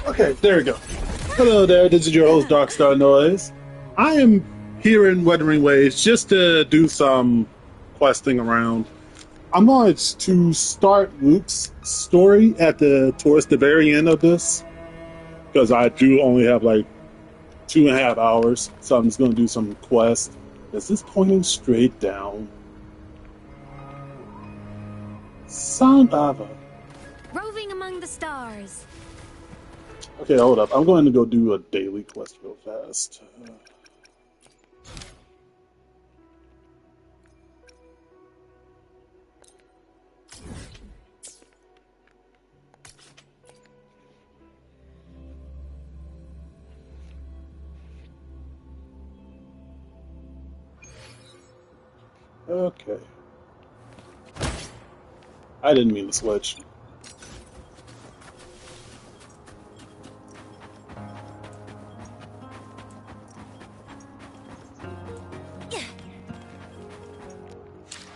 Okay, there we go. Hello there, this is your host, Darkstar Noise. I am here in Wuthering Waves just to do some questing around. I'm going to start Luke's story towards the very end of this, because I do only have like 2.5 hours, so I'm just going to do some quests. Is this pointing straight down? Son of a... Roving among the stars. Okay, hold up. I'm going to go do a daily quest real fast. Okay. I didn't mean to switch.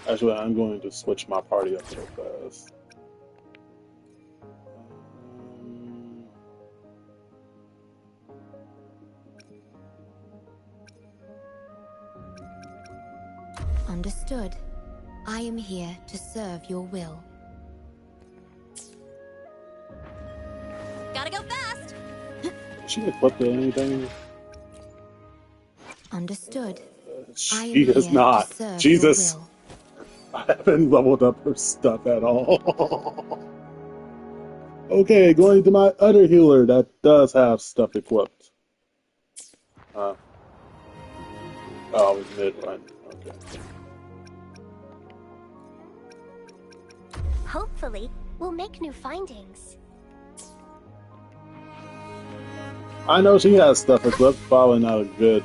Actually, I'm going to switch my party up real fast. Understood. I am here to serve your will. Gotta go fast! Is she equipped to anything? Understood. She is not. Jesus. I haven't leveled up her stuff at all. Okay, going to my other healer that does have stuff equipped. Oh, it's mid-run. Okay. Hopefully, we'll make new findings. I know she has stuff equipped, probably not a good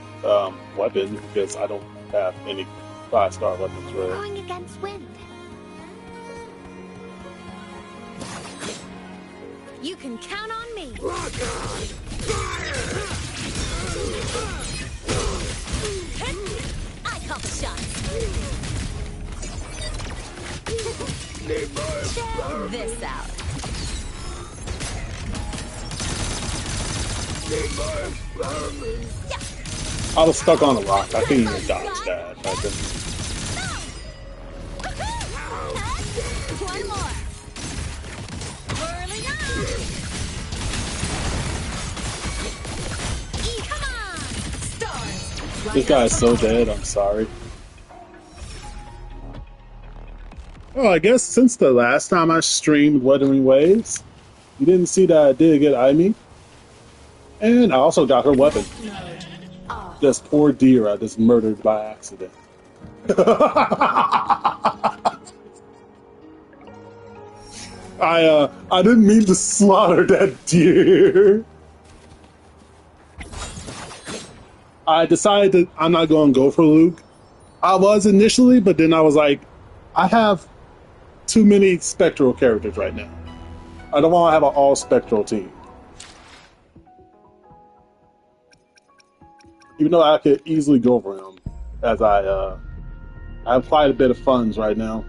weapon, because I don't have any 5-star weapons really. Going against wind. You can count on me. I call the shots. Check this out. I was stuck on a rock. I couldn't even dodge that. I couldn't. One more. Whirling up. Come on. Stars. This guy is so dead. I'm sorry. Oh, I guess since the last time I streamed Wuthering Waves, you didn't see that I did get Amy. And I also got her weapon. This poor deer I just murdered by accident. I didn't mean to slaughter that deer. I decided that I'm not going to go for Luke. I was initially, but then I was like, I have too many spectral characters right now. I don't want to have an all spectral team. Even though I could easily go for him, as I have quite a bit of funds right now.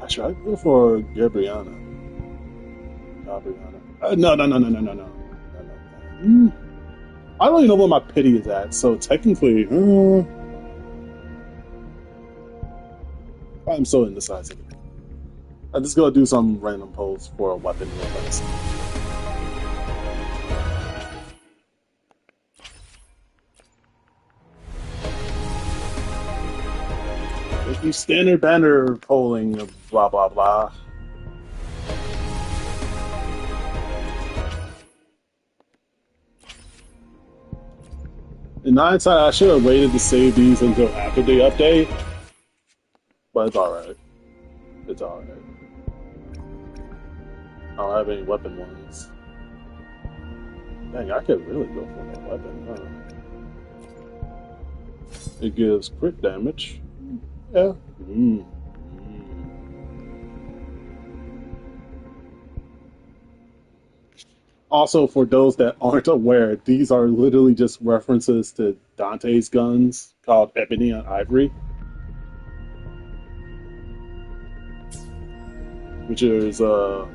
Actually, I'd go for Gabriana. No. I don't even know where my pity is at, so technically, I'm so indecisive. I'm just gonna do some random pose for a weapon real fast. If you standard banner polling, blah blah blah. In hindsight, I should have waited to save these until after the update, but it's alright. It's alright. I don't have any weapon ones. Dang, I could really go for that weapon, huh? It gives crit damage. Yeah. Also, for those that aren't aware, these are literally just references to Dante's guns called Ebony and Ivory. which is some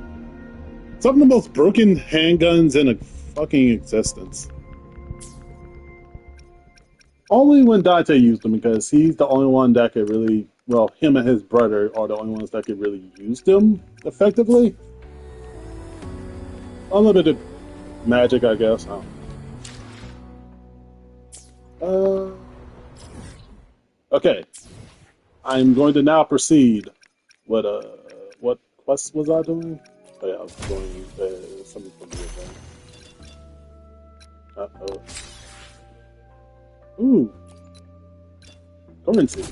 of the most broken handguns in a fucking existence. Only when Dante used them, because he's the only one that could really, well, him and his brother are the only ones that could really use them effectively. Unlimited magic, I guess. Okay. I'm going to now proceed. What quest was I doing? Oh yeah, I was doing something from the event. Uh-oh. Ooh. Currency.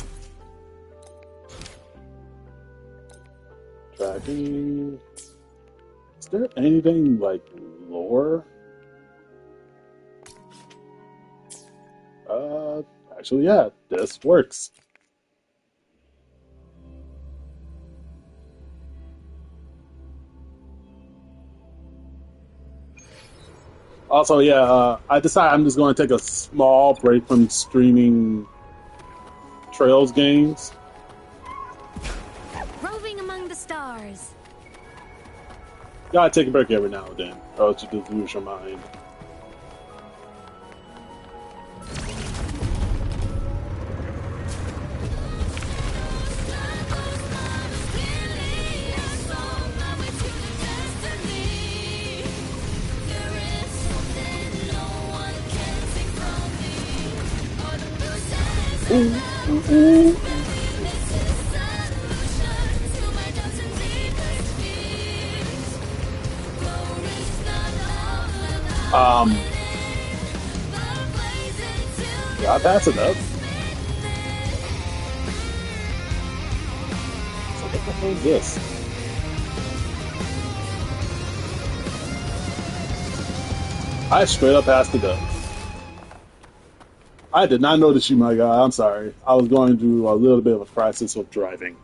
Tracking. Is there anything like lore? Actually, yeah, this works. Also, yeah, I decided I'm just going to take a small break from streaming Trails games. Roving among the stars. Gotta take a break every now and then, or else you just lose your mind. Yeah, pass it up. So what the hell is this? I straight up passed it up. I did not notice you, my guy. I'm sorry. I was going through a little bit of a crisis of driving.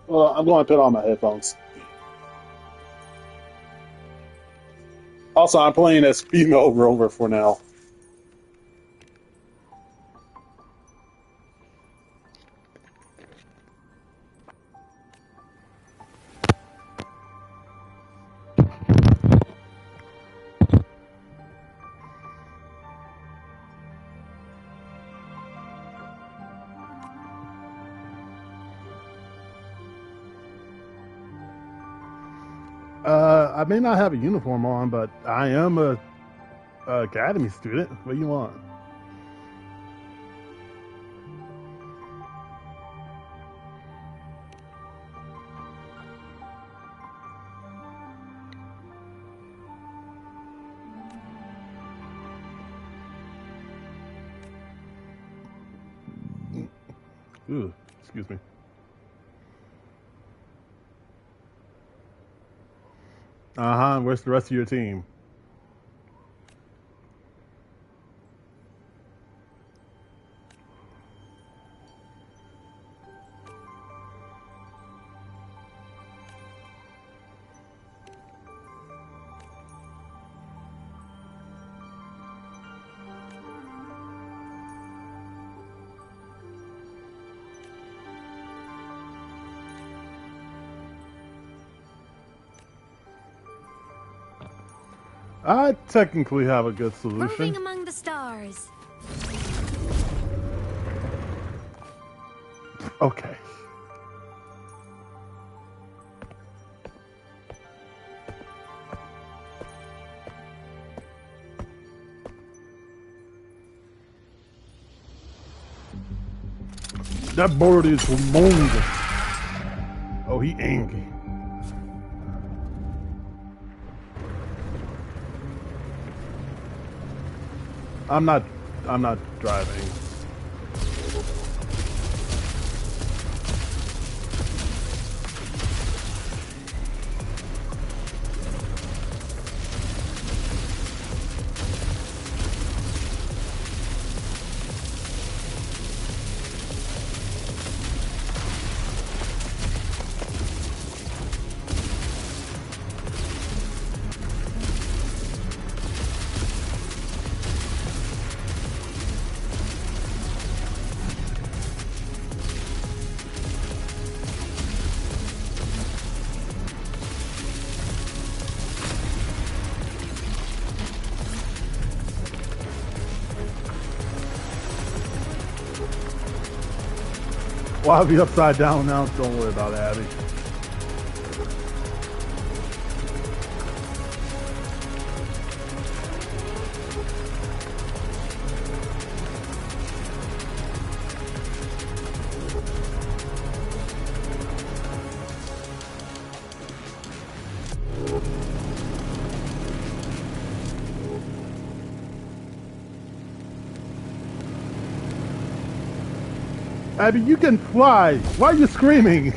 Well, I'm going to put on my headphones. Also, I'm playing as female Rover for now. I may not have a uniform on, but I am a academy student. What do you want? Ooh, excuse me. Uh-huh. Where's the rest of your team? I technically have a good solution. Roving among the stars. Okay. That bird is humongous. Oh, he angry. I'm not driving. I'll be upside down now. Don't worry about it, Abby. Abby, you can fly. Why are you screaming?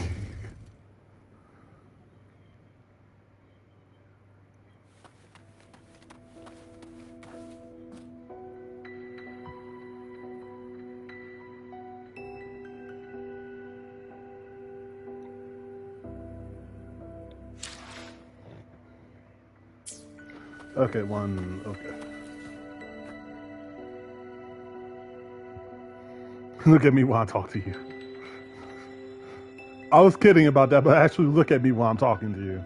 Okay, one. Okay. Look at me while I talk to you. I was kidding about that, but actually look at me while I'm talking to you.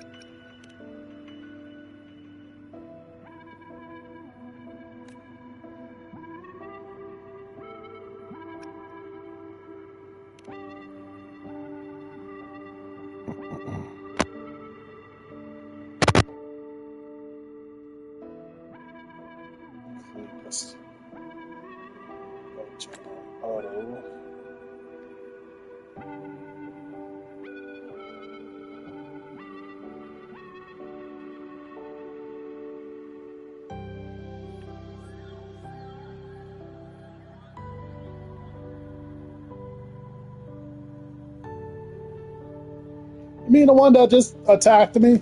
You mean the one that just attacked me?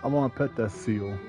I want to pet that seal.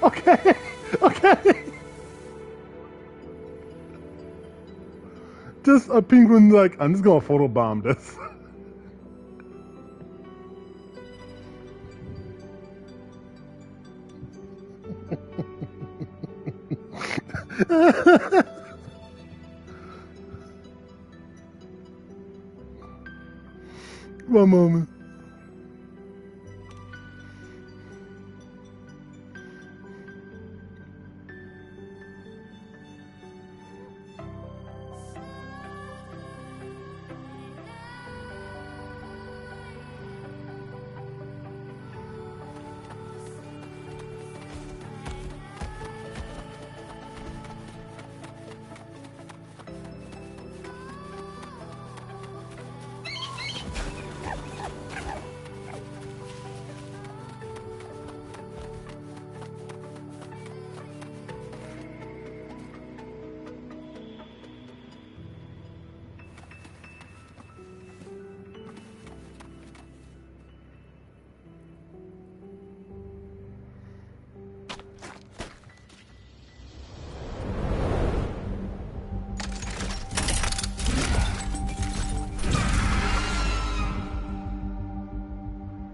Okay. Just a penguin, like, I'm just gonna photobomb this. One moment.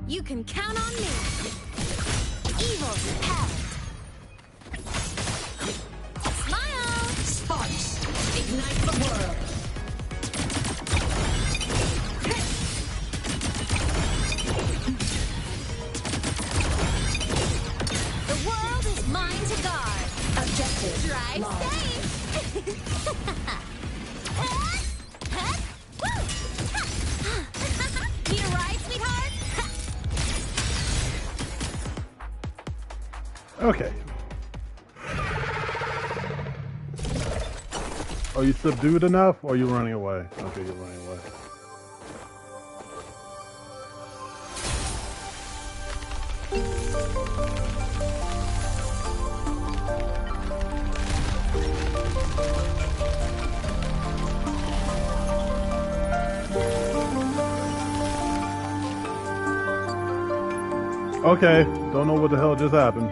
You can count on me. Evil repelled. Smile! Sparks, ignite the world. The world is mine to guard. Objective. Drive lost. safe. Woo! Okay. Are you subdued enough, or are you running away? Okay, you're running away. Okay, don't know what the hell just happened.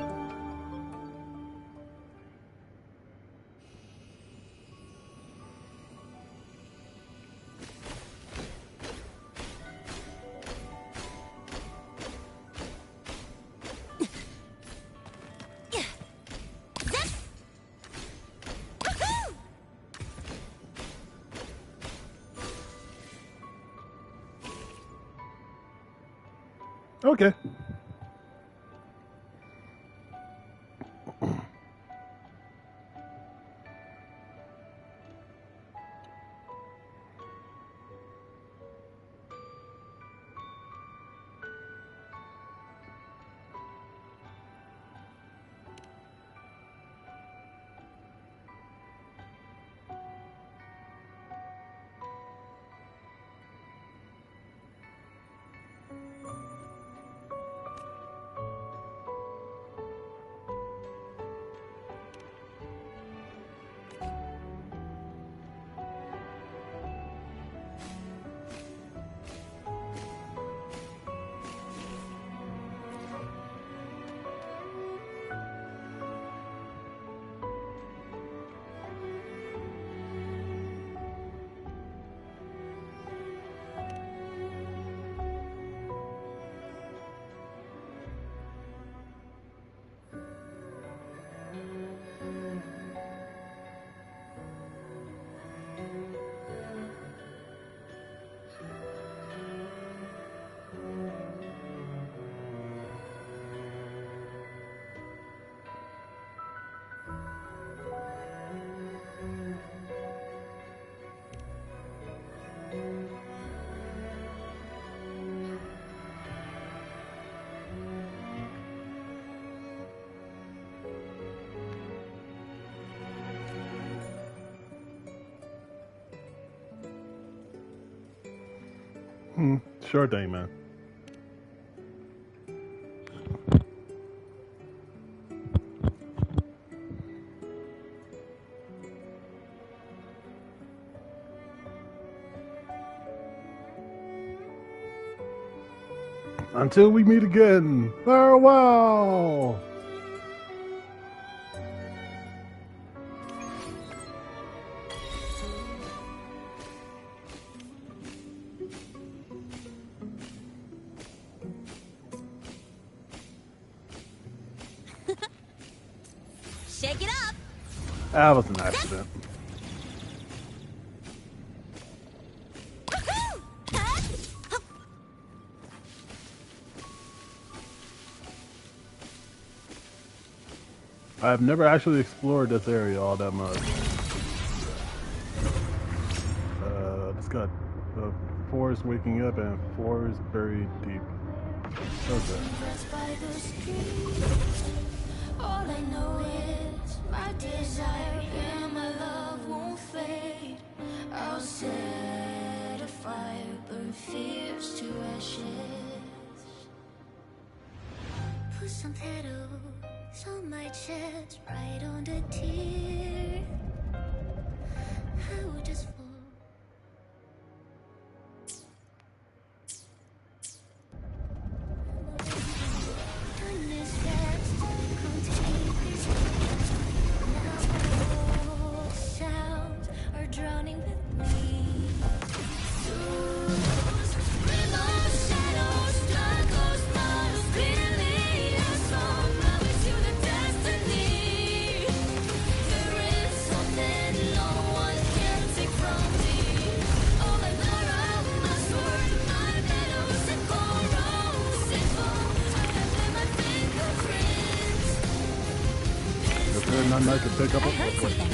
Okay. Sure thing, man. Until we meet again, farewell! Shake it up. That was an accident. I've never actually explored this area all that much. It's got the forest waking up and forest buried deep. Okay. All I know is my desire and my love won't fade. I'll set a fire, burn fears to ashes. Put some petals on my chest, right on the tear. I would just fall. Drowning with me. Shadows, struggles, models, clearly a song, promise you the destiny. There is something no one can take from me. All I borrow, my sword, my medals, and corrosive bone. I have in my fingerprints. Is there nothing I can pick up? I heard something.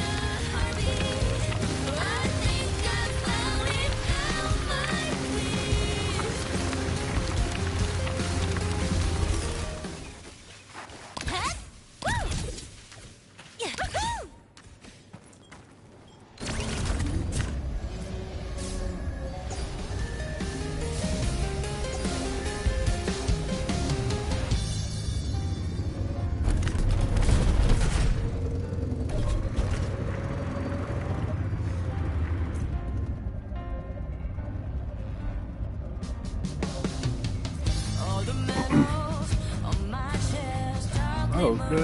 A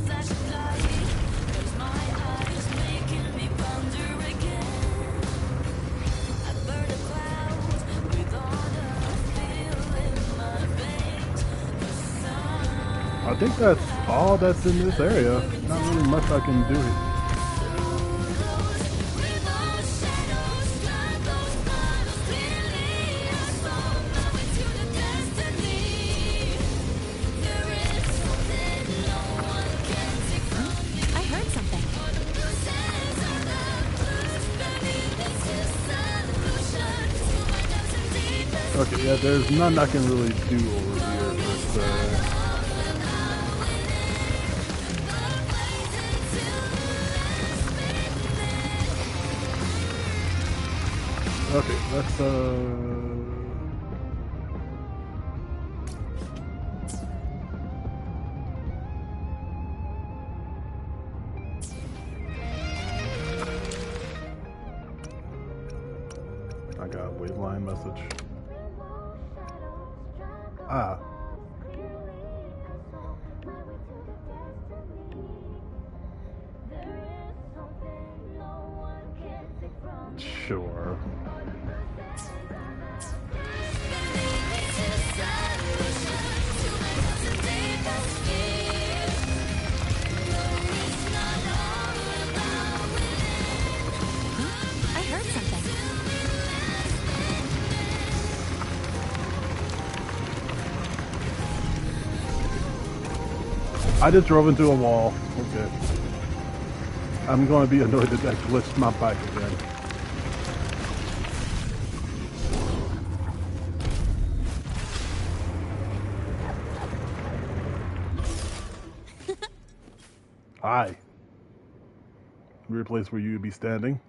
flash of light, close my eyes, making me wonder again. I burn a cloud with honor, feel in my veins. The sun. I think that's all that's in this area. Not really much I can do. I heard something. Okay, yeah, there's none I can really do over here. Okay, let's I got a waveline message. Ah. Sure. I heard something. I just drove into a wall. Okay. I'm going to be annoyed that that glitched my bike again. Hi. Weird place where you would be standing.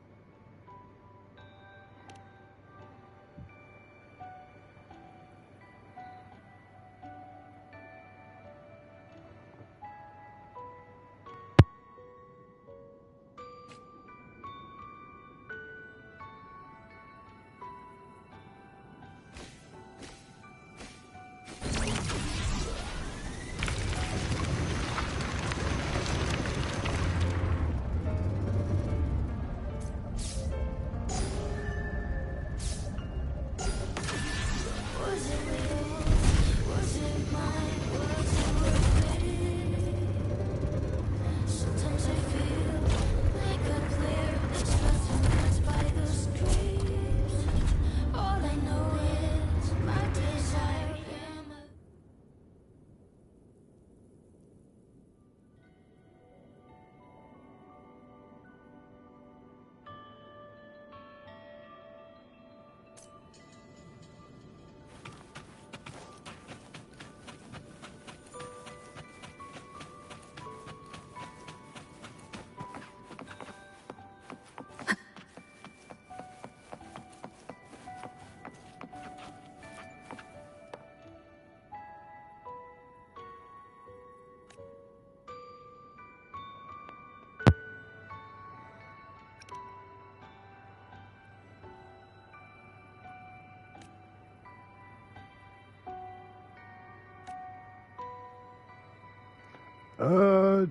Sometimes I feel like a clear expressing by the streets. All I know is my desire.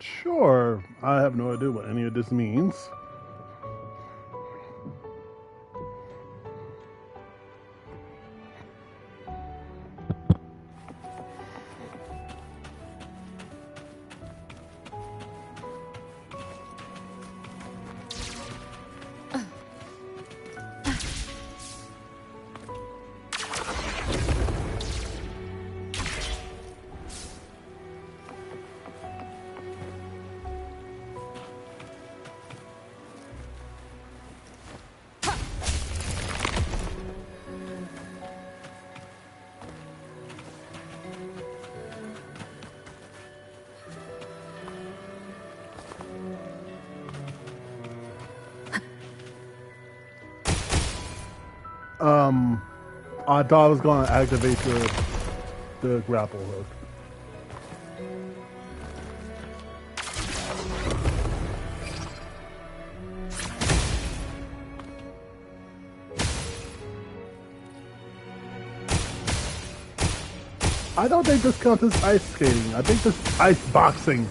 Sure. I have no idea what any of this means. I thought I was going to activate the grapple hook. I don't think this counts as ice skating. I think this is ice boxing.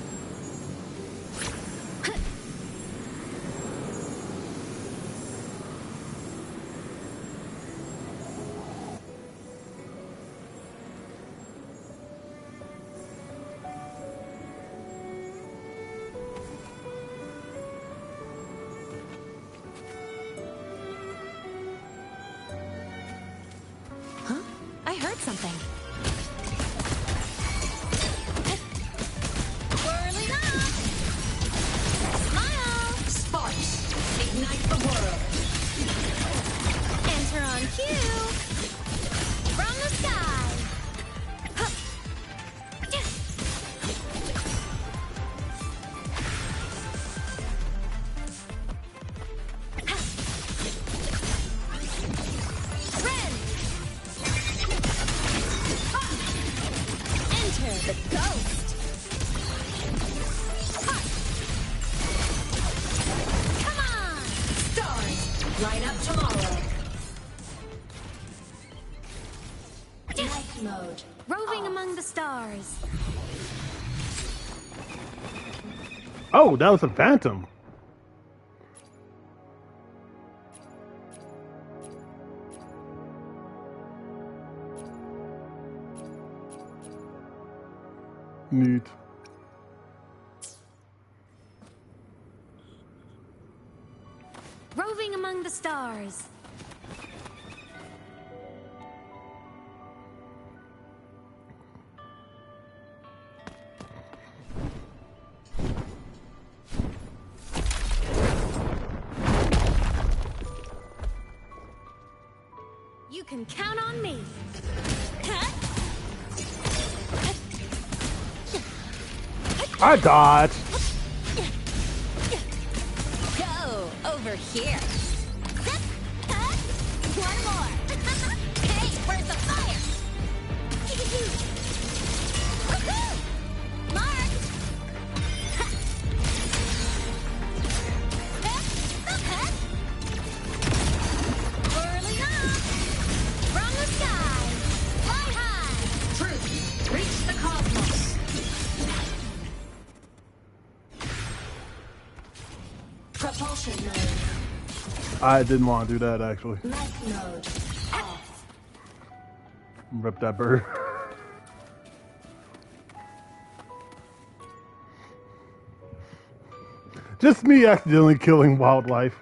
Huh? I heard something. Whirling up. Smile. Sparks, ignite the world. Enter on cue. From the sky. Hup. Ren. Enter the ghost. Come on. Stars, light up tomorrow. Night mode. Roving among the stars. Oh, that was a phantom. Neat. Roving among the stars. You can count on me. I dodged. Go over here. One more. Hey, where's the fire? Woohoo! Mark. Whirling up from the sky. Fly high. Truth, reach the cosmos. Propulsion mode. I didn't want to do that actually. Night mode. Off. Rip that bird. Just me accidentally killing wildlife.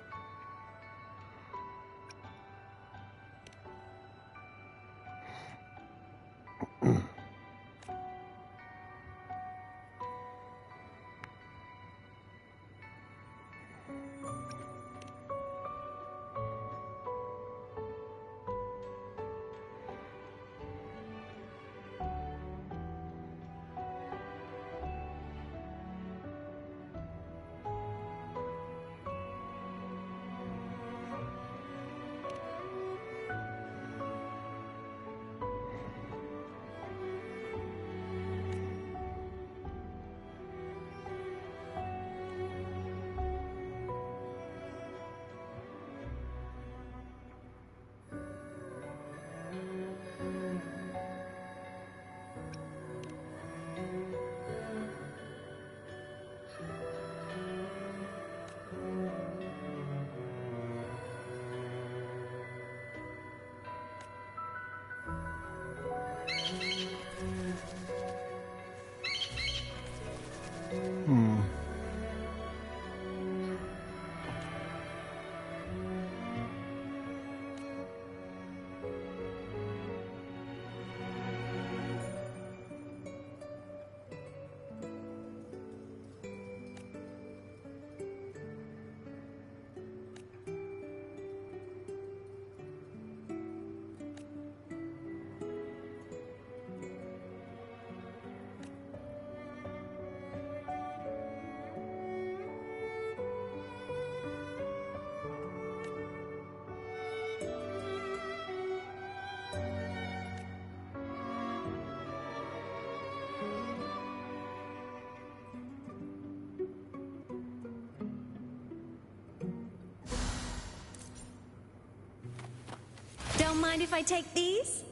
Don't mind if I take these?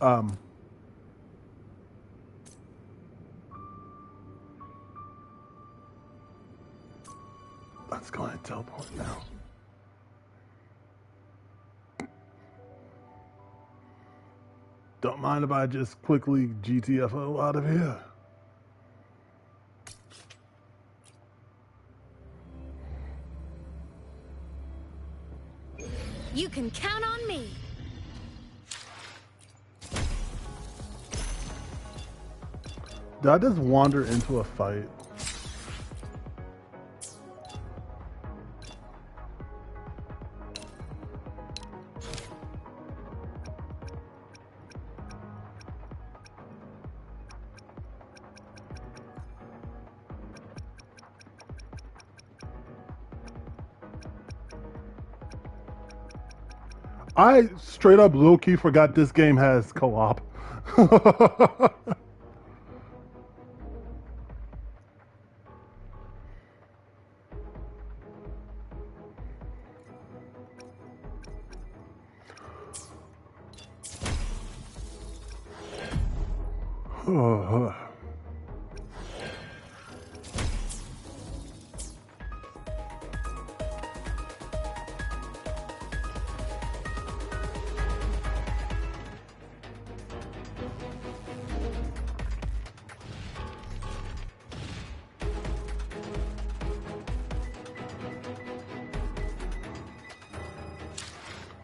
Um, let's go ahead and teleport now. Don't mind if I just quickly GTFO out of here. You can count on me. Did I just wander into a fight? I straight up low-key forgot this game has co-op.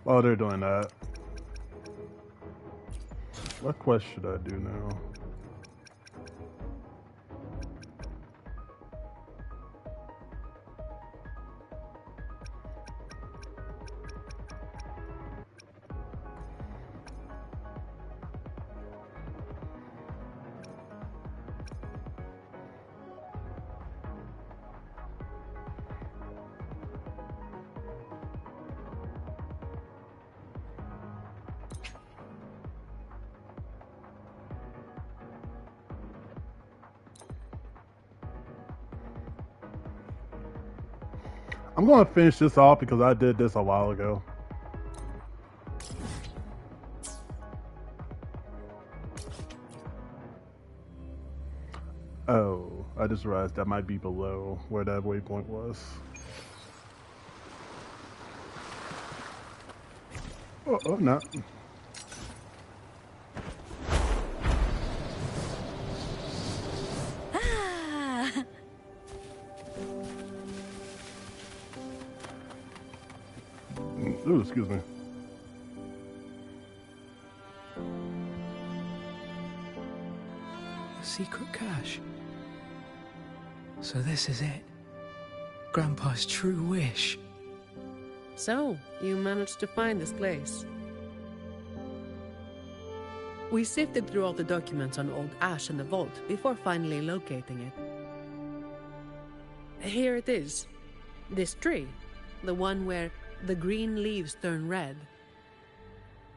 Oh, they're doing that. What quest should I do now? I'm going to finish this off because I did this a while ago. Oh, I just realized that might be below where that waypoint was. Oh, no. Oh, excuse me. A secret cache. So this is it. Grandpa's true wish. So, you managed to find this place. We sifted through all the documents on old Ash in the vault before finally locating it. Here it is. This tree. The one where the green leaves turn red.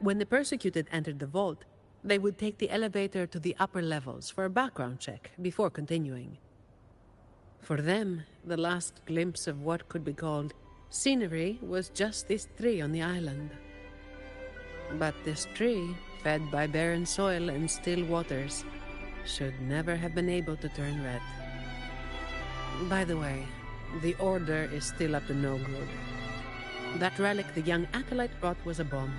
When the persecuted entered the vault, they would take the elevator to the upper levels for a background check before continuing. For them, the last glimpse of what could be called scenery was just this tree on the island. But this tree, fed by barren soil and still waters, should never have been able to turn red. By the way, the Order is still up to no good. That relic the young acolyte brought was a bomb.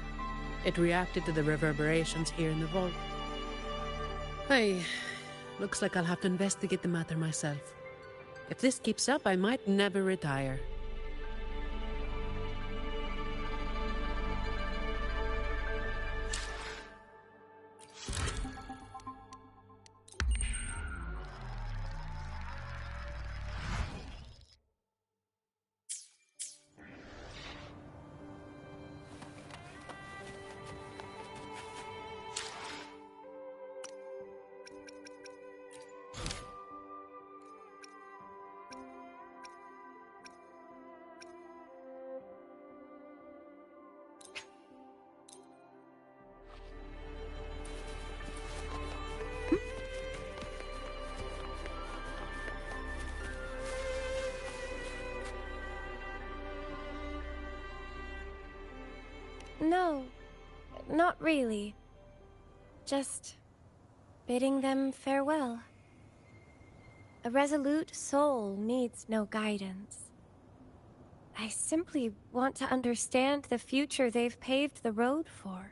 It reacted to the reverberations here in the vault. Hey, looks like I'll have to investigate the matter myself. If this keeps up, I might never retire. No, not really. just bidding them farewell. A resolute soul needs no guidance. I simply want to understand the future they've paved the road for.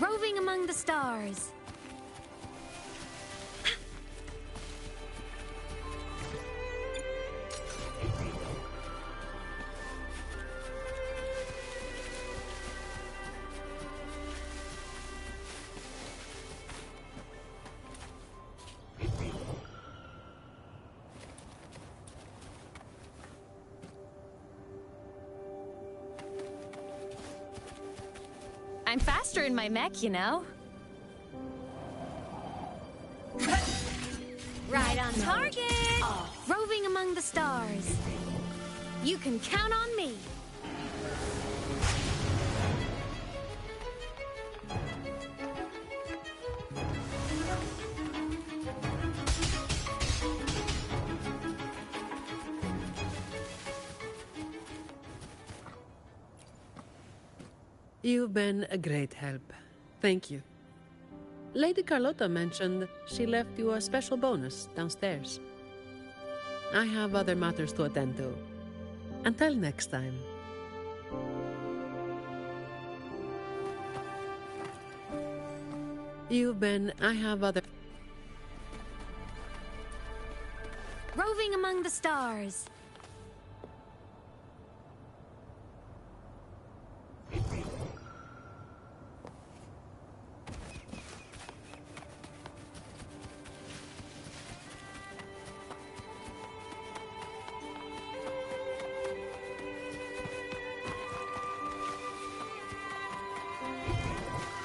Roving among the stars. I'm faster in my mech, you know. Right on target! Roving among the stars. You can count on me. You've been a great help. Thank you. Lady Carlotta mentioned she left you a special bonus downstairs. I have other matters to attend to. Until next time. I have other... Roving among the stars.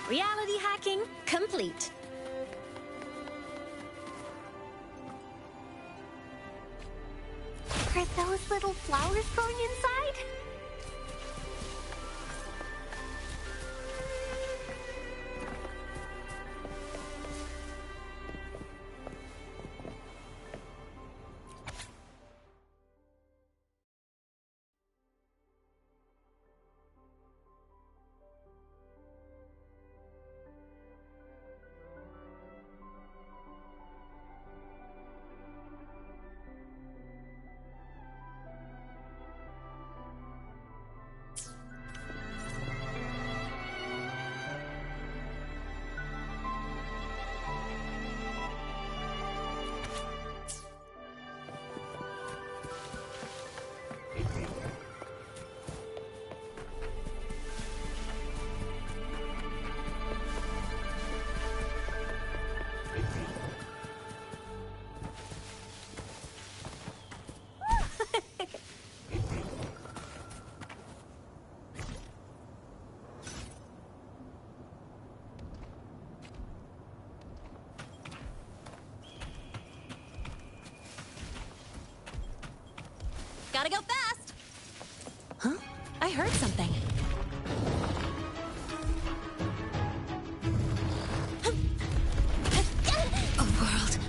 Reality hacking complete. Are those little flowers growing inside? Gotta go fast! Huh? I heard something. A world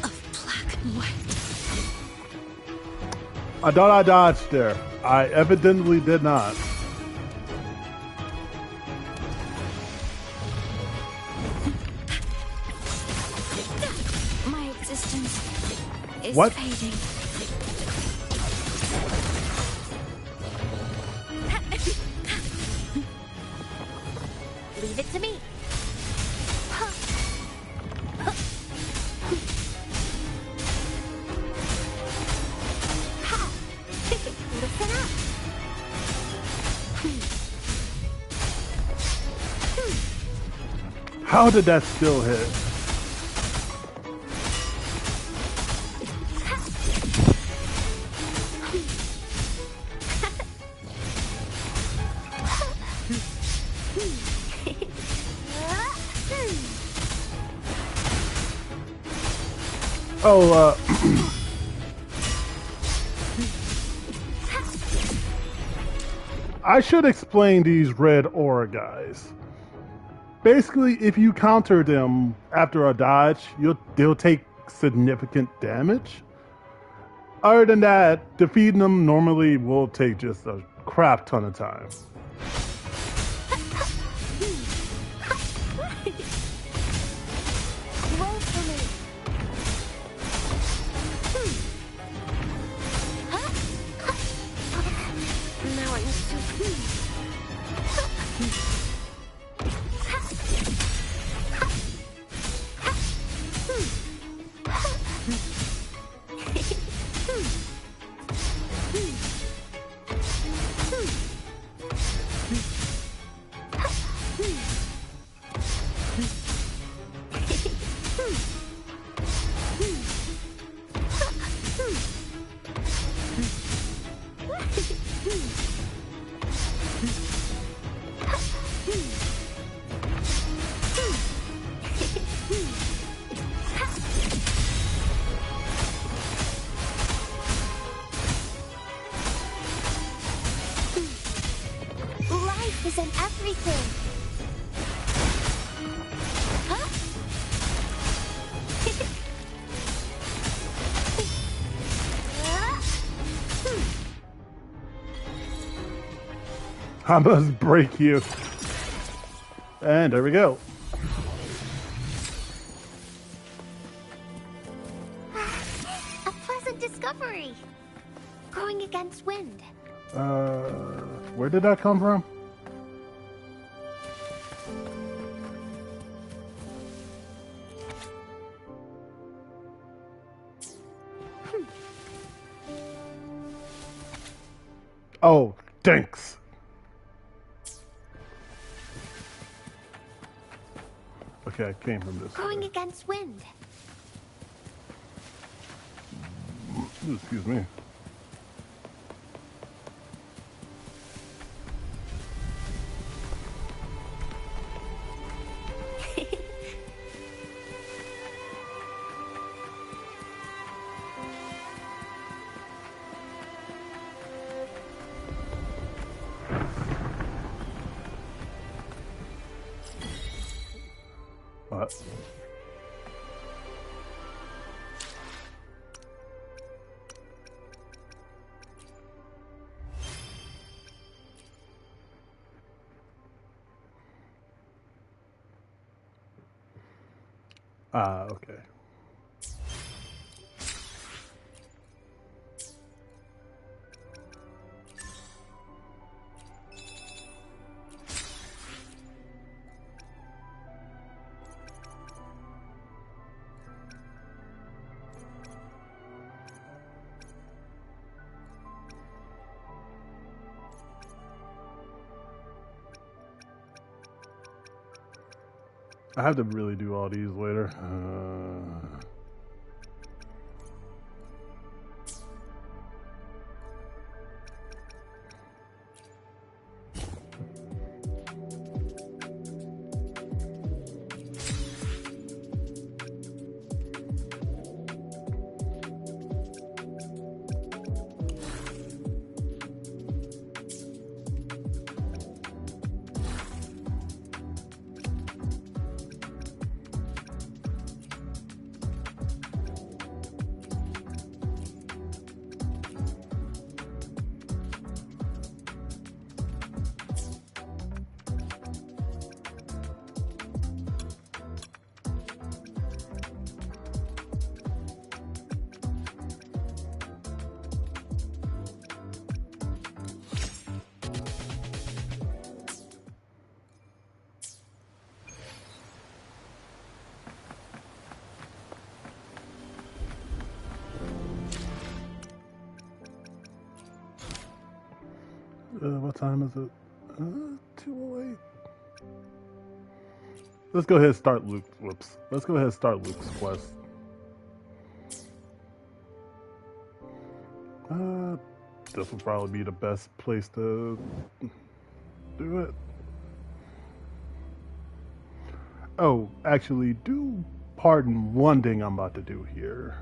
of I thought I dodged there. I evidently did not. My existence is What? fading. Leave it to me. Listen up. How did that still hit? Oh, I should explain these red aura guys. Basically, if you counter them after a dodge, they'll take significant damage. Other than that, defeating them normally will take just a crap ton of time. Roll for me. Now I need to. Life is in everything. Huh? I must break you. And there we go. A pleasant discovery. Going against wind. Where did that come from? Oh, thanks. Okay, I came from this Going way. against wind. Excuse me. What? Okay. I have to really do all these later. What time is it? 2:08. Let's go ahead and start Luke. Whoops. Let's go ahead and start Luke's quest. This will probably be the best place to do it. Oh, actually, do pardon one thing I'm about to do here.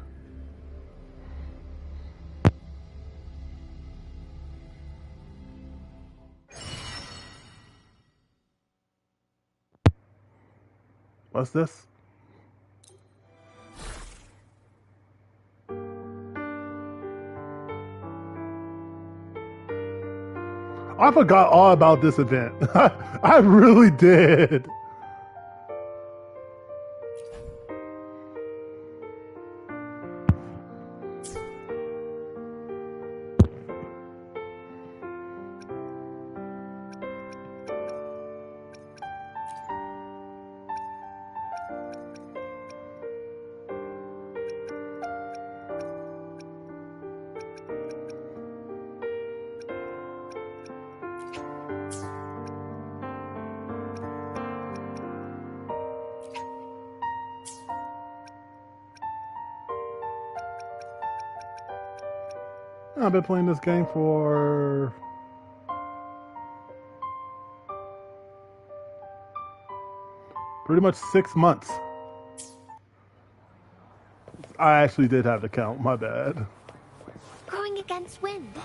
What's this? I forgot all about this event. I really did. I've been playing this game for pretty much 6 months. I actually did have to count, my bad. Going against wind.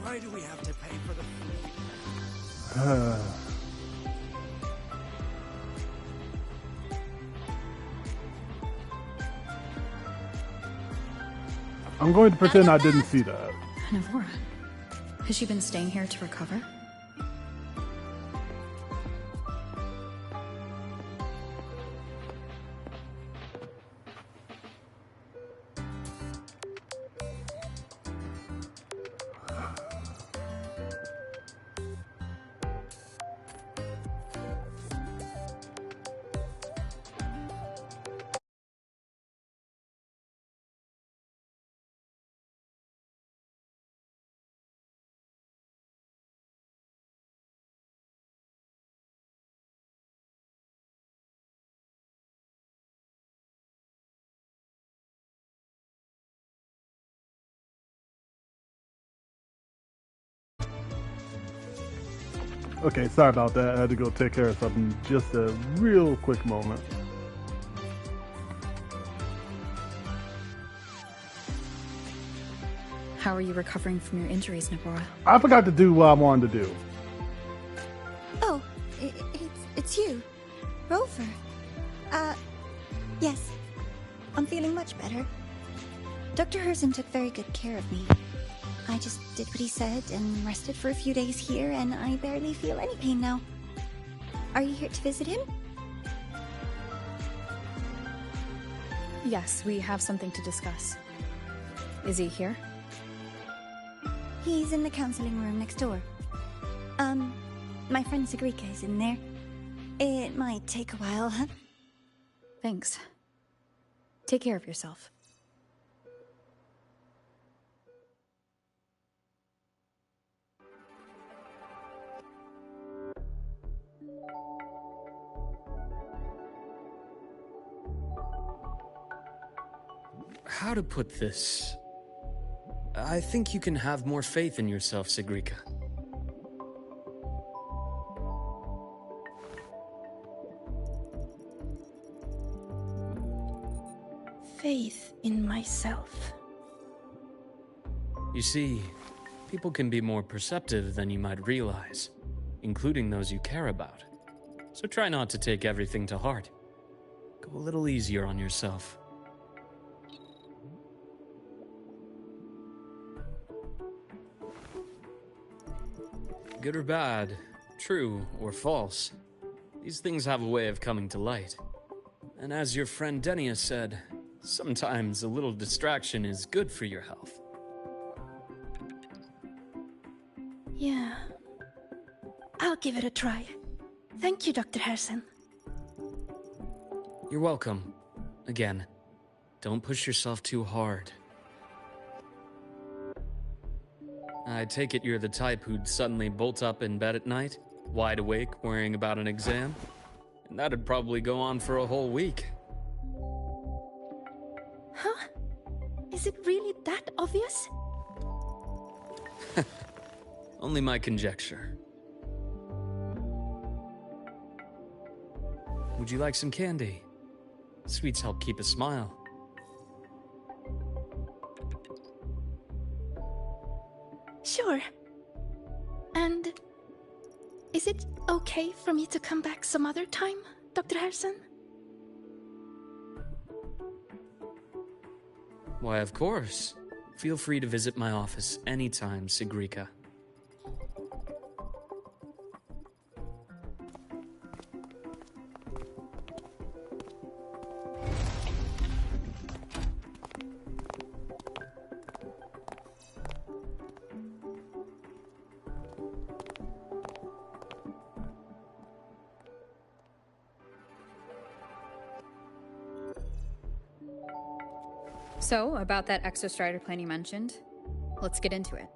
Why do we have to pay for the food? I'm going to pretend I didn't see that. Navora, has she been staying here to recover? Okay, sorry about that. I had to go take care of something. Just a real quick moment. How are you recovering from your injuries, Navora? I forgot to do what I wanted to do. Oh, it's you, Rover. Yes. I'm feeling much better. Dr. Herzen took very good care of me. I just did what he said and rested for a few days here, and I barely feel any pain now. Are you here to visit him? Yes, we have something to discuss. Is he here? He's in the counseling room next door. My friend Sigrika is in there. It might take a while, huh? Thanks. Take care of yourself. How to put this? I think you can have more faith in yourself, Sigrika. Faith in myself. You see, people can be more perceptive than you might realize, including those you care about. So try not to take everything to heart. Go a little easier on yourself. Good or bad, true or false, these things have a way of coming to light. And as your friend Denia said, sometimes a little distraction is good for your health. Yeah. I'll give it a try. Thank you, Dr. Harrison. You're welcome. Again, don't push yourself too hard. I take it you're the type who'd suddenly bolt up in bed at night, wide awake, worrying about an exam? And that'd probably go on for a whole week. Huh? Is it really that obvious? Only my conjecture. Would you like some candy? Sweets help keep a smile. Sure. And is it okay for me to come back some other time, Dr. Harrison? Why, of course. Feel free to visit my office anytime, Sigrika. So, about that exostrider plan you mentioned, let's get into it.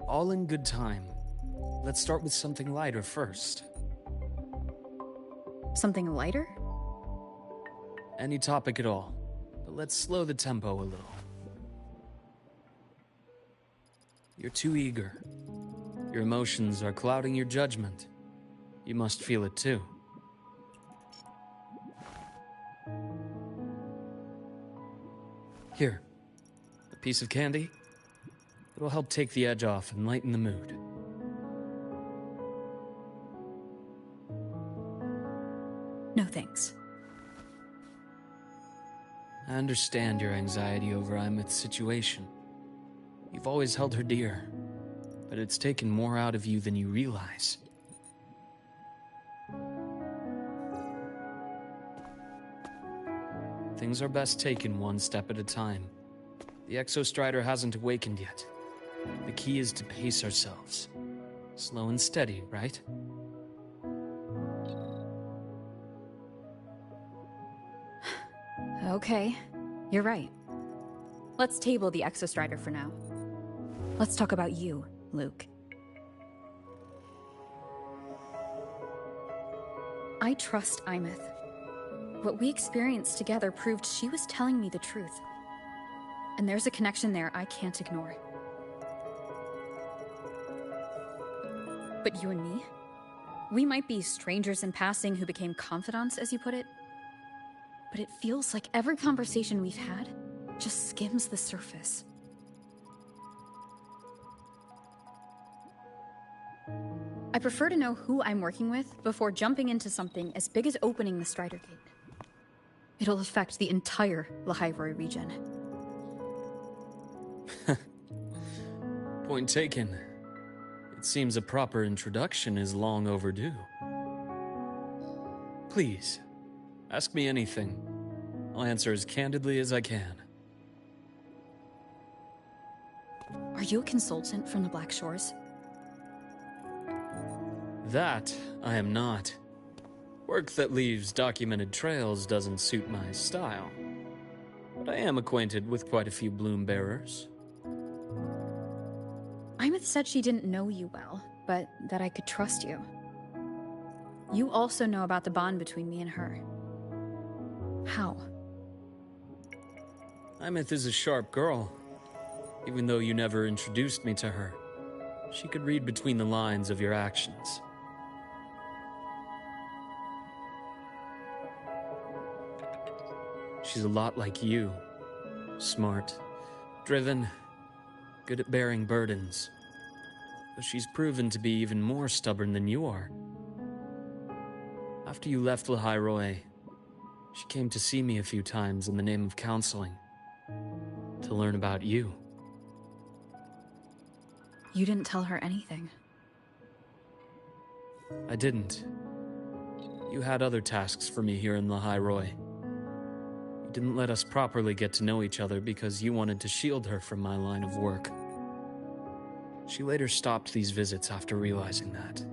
All in good time. Let's start with something lighter first. Something lighter? Any topic at all, but let's slow the tempo a little. You're too eager. Your emotions are clouding your judgment. You must feel it too. Here, a piece of candy. It'll help take the edge off and lighten the mood. No thanks. I understand your anxiety over Imith's situation. You've always held her dear, but it's taken more out of you than you realize. Things are best taken one step at a time. The Exostrider hasn't awakened yet. The key is to pace ourselves. Slow and steady, right? Okay, you're right. Let's table the Exostrider for now. Let's talk about you, Luke. I trust Imith. What we experienced together proved she was telling me the truth. And there's a connection there I can't ignore. But you and me? We might be strangers in passing who became confidants, as you put it. But it feels like every conversation we've had just skims the surface. I prefer to know who I'm working with before jumping into something as big as opening the Strider Gate. It'll affect the entire Lahairoi region. Point taken. It seems a proper introduction is long overdue. Please, ask me anything. I'll answer as candidly as I can. Are you a consultant from the Black Shores? That I am not. Work that leaves documented trails doesn't suit my style. But I am acquainted with quite a few bloom bearers. Imith said she didn't know you well, but that I could trust you. You also know about the bond between me and her. How? Imith is a sharp girl. Even though you never introduced me to her, she could read between the lines of your actions. She's a lot like you. Smart, driven, good at bearing burdens. But she's proven to be even more stubborn than you are. After you left Lahairoi, she came to see me a few times in the name of counseling. To learn about you. You didn't tell her anything. I didn't. You had other tasks for me here in Lahairoi. You didn't let us properly get to know each other because you wanted to shield her from my line of work. She later stopped these visits after realizing that.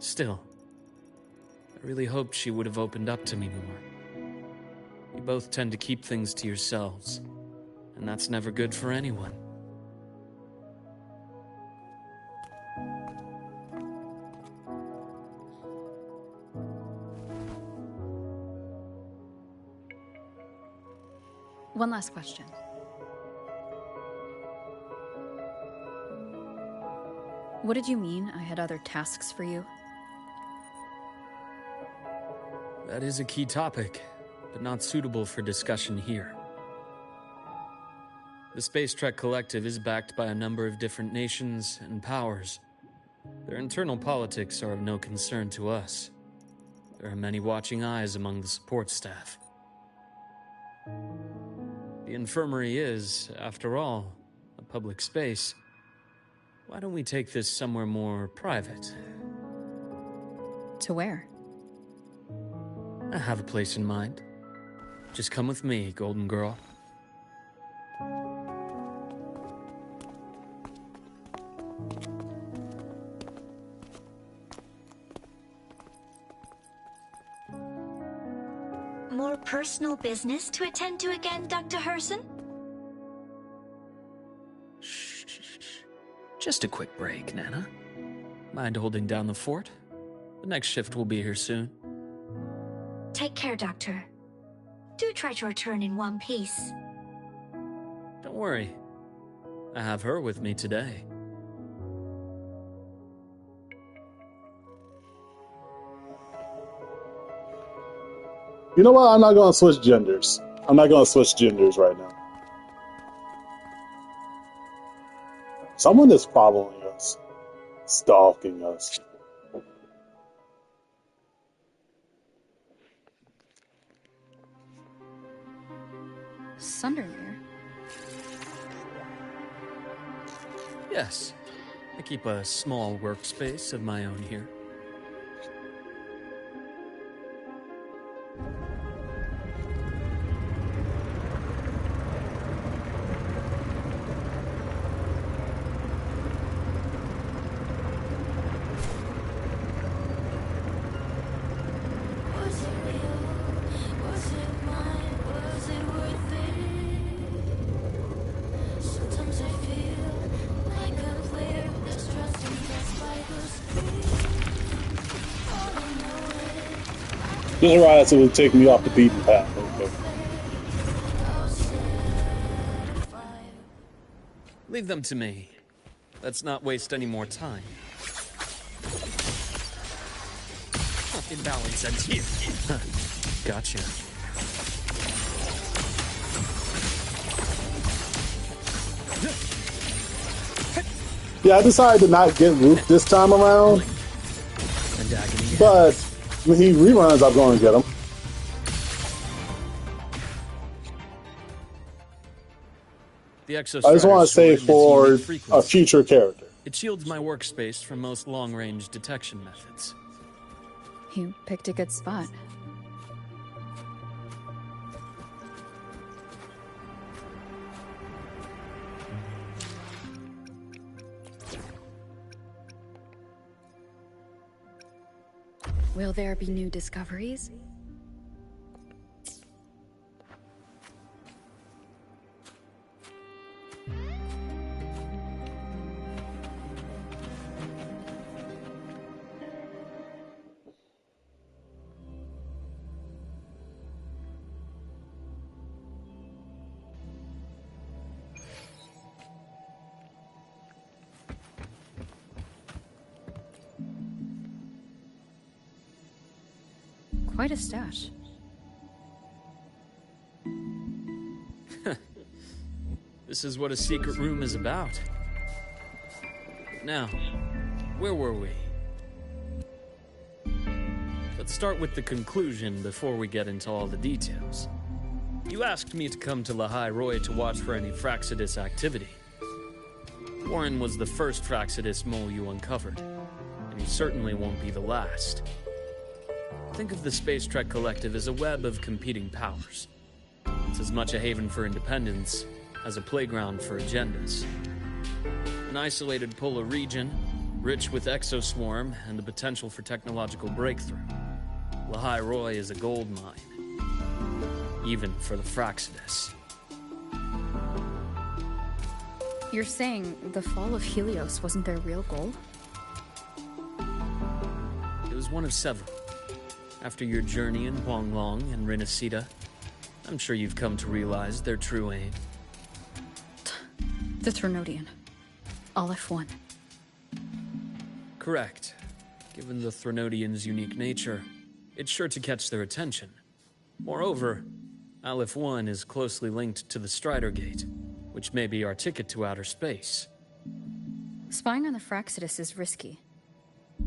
Still, I really hoped she would have opened up to me more. You both tend to keep things to yourselves, and that's never good for anyone. One last question. What did you mean I had other tasks for you? That is a key topic, but not suitable for discussion here. The Space Trek Collective is backed by a number of different nations and powers. Their internal politics are of no concern to us. There are many watching eyes among the support staff. The infirmary is, after all, a public space. Why don't we take this somewhere more private? To where? I have a place in mind. Just come with me, Golden Girl. More personal business to attend to again, Dr. Herson? Just a quick break, Nana. Mind holding down the fort? The next shift will be here soon. Take care, Doctor. Do try to return in one piece. Don't worry. I have her with me today. You know what? I'm not going to switch genders. I'm not going to switch genders right now. Someone is following us, stalking us. Sundermere? Yes. I keep a small workspace of my own here. Just realized it would take me off the beaten path. Okay. Leave them to me. Let's not waste any more time. Imbalance ends here. Gotcha. Yeah, I decided to not get Luke this time around, but when he reruns, I'm going to get him. The I just want to say for a future character. It shields my workspace from most long-range detection methods. You picked a good spot. Will there be new discoveries? Quite a stash. This is what a secret room is about. Now, where were we? Let's start with the conclusion before we get into all the details. You asked me to come to Lahai Roy to watch for any Fraxidus activity. Warren was the first Fraxidus mole you uncovered, and he certainly won't be the last. Think of the Space Trek Collective as a web of competing powers. It's as much a haven for independence as a playground for agendas. An isolated polar region, Rich with exoswarm and the potential for technological breakthrough. Lahai Roy is a gold mine. Even for the Fraxidus. You're saying the fall of Helios wasn't their real goal? It was one of several. After your journey in Huanglong and Renacida, I'm sure you've come to realize their true aim. The Trinodian. Aleph 1. Correct. Given the Trinodian's unique nature, it's sure to catch their attention. Moreover, Aleph 1 is closely linked to the Strider Gate, which may be our ticket to outer space. Spying on the Fraxidus is risky.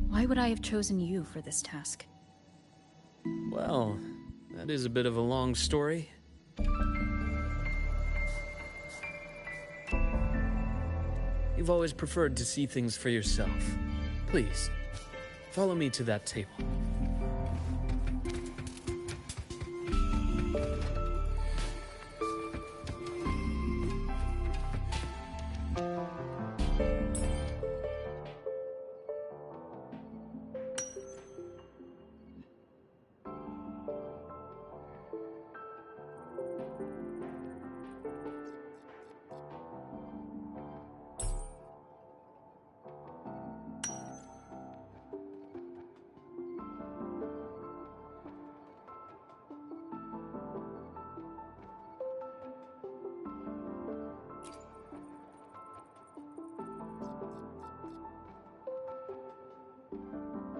Why would I have chosen you for this task? Well, that is a bit of a long story. You've always preferred to see things for yourself. Please, follow me to that table.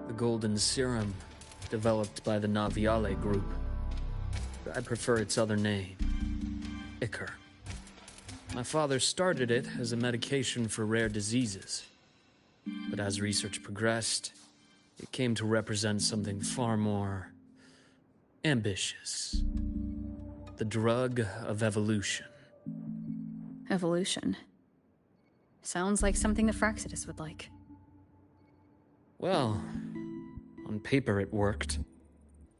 The golden serum, developed by the Naviale group. I prefer its other name, Ichor. My father started it as a medication for rare diseases. But as research progressed, it came to represent something far more ambitious. The drug of evolution. Evolution. Sounds like something the Fraxidus would like. Well, on paper it worked.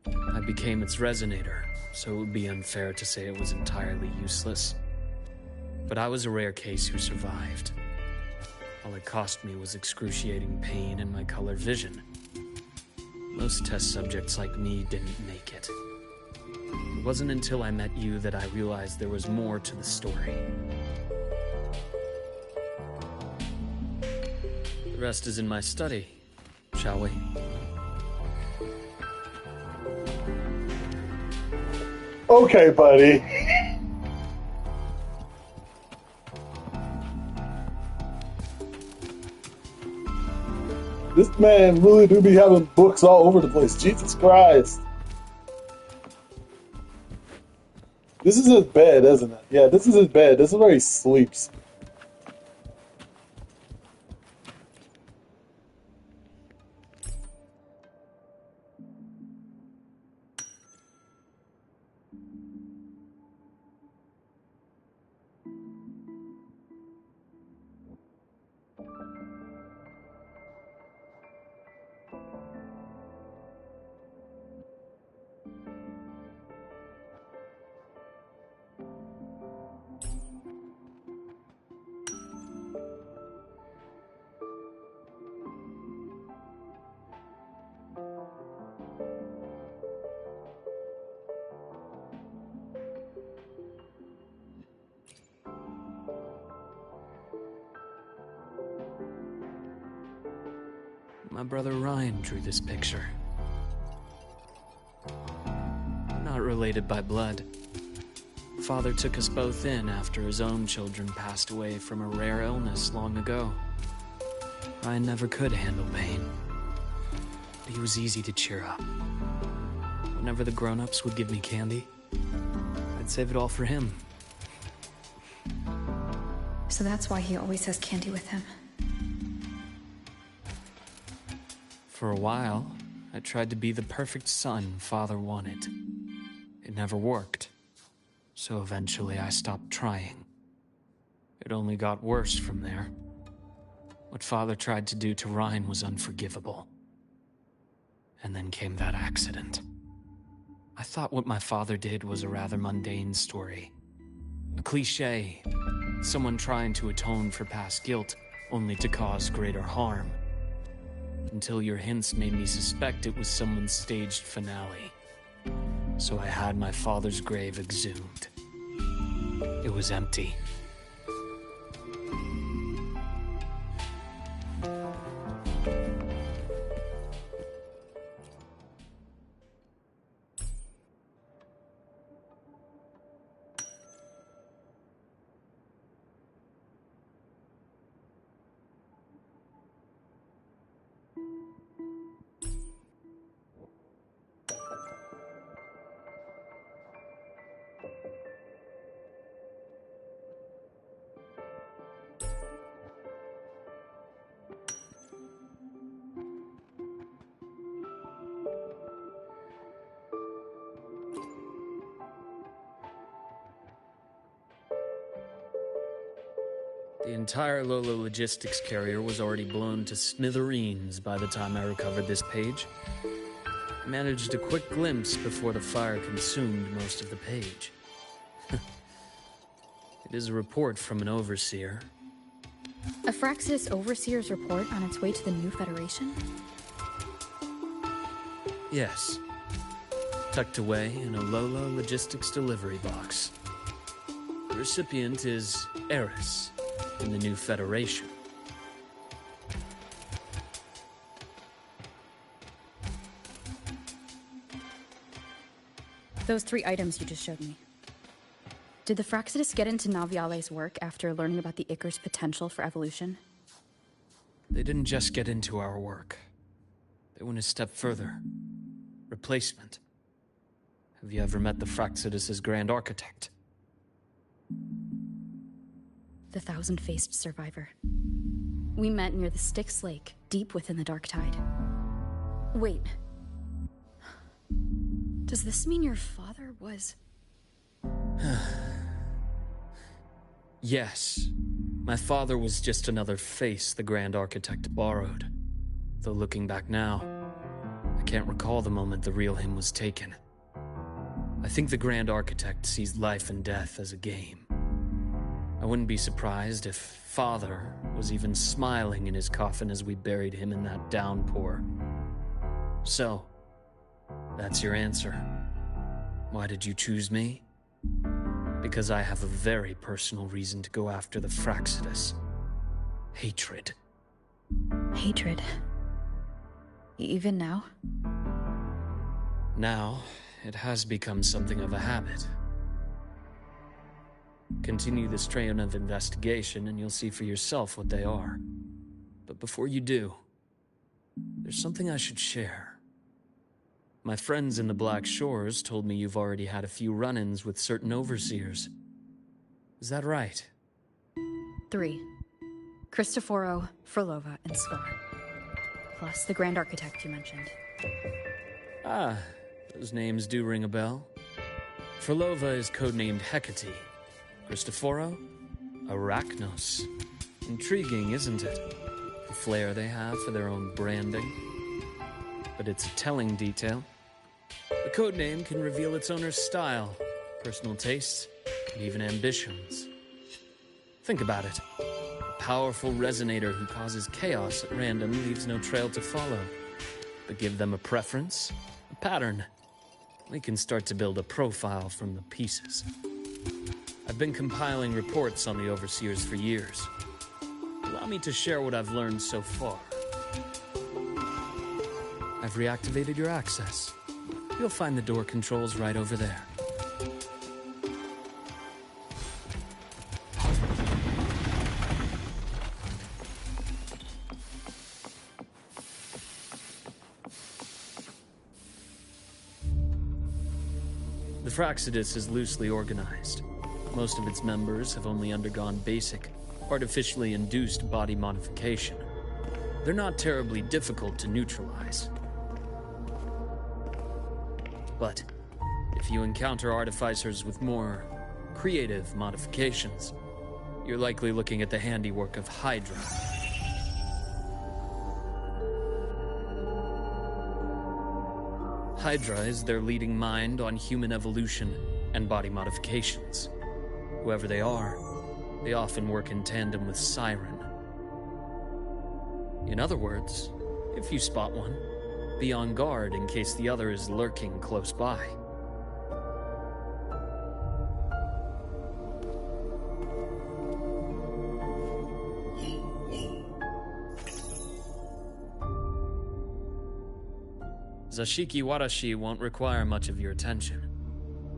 I became its resonator, so it would be unfair to say it was entirely useless. But I was a rare case who survived. All it cost me was excruciating pain and my color vision. Most test subjects like me didn't make it. It wasn't until I met you that I realized there was more to the story. The rest is in my study, shall we? Okay, buddy. This man really do be having books all over the place. Jesus Christ. This is his bed, isn't it? Yeah, this is his bed. This is where he sleeps. My brother Ryan drew this picture. Not related by blood. Father took us both in after his own children passed away from a rare illness long ago. Ryan never could handle pain. But he was easy to cheer up. Whenever the grown-ups would give me candy, I'd save it all for him. So that's why he always has candy with him. For a while, I tried to be the perfect son Father wanted. It never worked. So eventually I stopped trying. It only got worse from there. What Father tried to do to Ryan was unforgivable. And then came that accident. I thought what my father did was a rather mundane story. A cliché. Someone trying to atone for past guilt, only to cause greater harm. until your hints made me suspect it was someone's staged finale. So I had my father's grave exhumed. It was empty. The entire Lola logistics carrier was already blown to smithereens by the time I recovered this page. I managed a quick glimpse before the fire consumed most of the page. It is a report from an overseer. A Fraxis Overseer's report on its way to the new Federation? Yes. Tucked away in a Lola logistics delivery box. The recipient is Eris in the new Federation. Those 3 items you just showed me. Did the Fraxidus get into Naviale's work after learning about the Icar's potential for evolution? They didn't just get into our work. They went a step further. Replacement. Have you ever met the Fraxidus' Grand Architect? The thousand-faced survivor. We met near the Styx Lake, deep within the Dark Tide. Wait. Does this mean your father was... Yes. My father was just another face the Grand Architect borrowed. Though looking back now, I can't recall the moment the real him was taken. I think the Grand Architect sees life and death as a game. I wouldn't be surprised if Father was even smiling in his coffin as we buried him in that downpour. So, that's your answer. Why did you choose me? Because I have a very personal reason to go after the Fraxidus. Hatred. Hatred? Even now? Now, it has become something of a habit. Continue this train of investigation and you'll see for yourself what they are. But before you do, there's something I should share. My friends in the Black Shores told me you've already had a few run-ins with certain overseers. Is that right? 3. Cristoforo, Frolova, and Scar. Plus the Grand Architect you mentioned. Ah, those names do ring a bell. Frolova is codenamed Hecate. Cristoforo? Arachnos. Intriguing, isn't it? The flair they have for their own branding. But it's a telling detail. The codename can reveal its owner's style, personal tastes, and even ambitions. Think about it. A powerful resonator who causes chaos at random leaves no trail to follow. But give them a preference, a pattern. We can start to build a profile from the pieces. I've been compiling reports on the Overseers for years. Allow me to share what I've learned so far. I've reactivated your access. You'll find the door controls right over there. The Fraxidus is loosely organized. Most of its members have only undergone basic, artificially induced body modification. They're not terribly difficult to neutralize. But if you encounter artificers with more creative modifications, you're likely looking at the handiwork of Hydra. Hydra is their leading mind on human evolution and body modifications. Whoever they are, they often work in tandem with Siren. In other words, If you spot one, be on guard in case the other is lurking close by. Zashiki Warashi won't require much of your attention.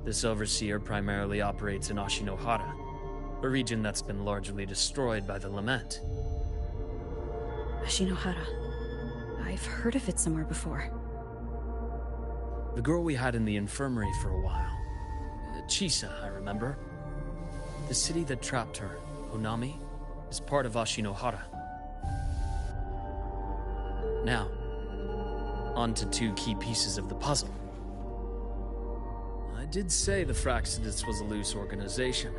This overseer primarily operates in Ashinohara, a region that's been largely destroyed by the Lament. Ashinohara. I've heard of it somewhere before. The girl we had in the infirmary for a while. Chisa, I remember. The city that trapped her, Onami, is part of Ashinohara. Now, on to two key pieces of the puzzle. I did say the Fraxidus was a loose organization,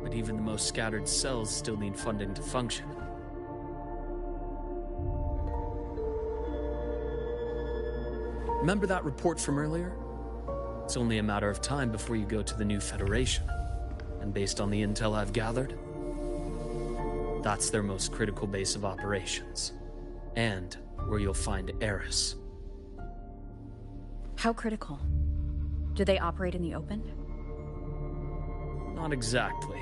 but even the most scattered cells still need funding to function. Remember that report from earlier? It's only a matter of time before you go to the new Federation. And based on the intel I've gathered, that's their most critical base of operations. And where you'll find Eris. How critical? Do they operate in the open? Not exactly,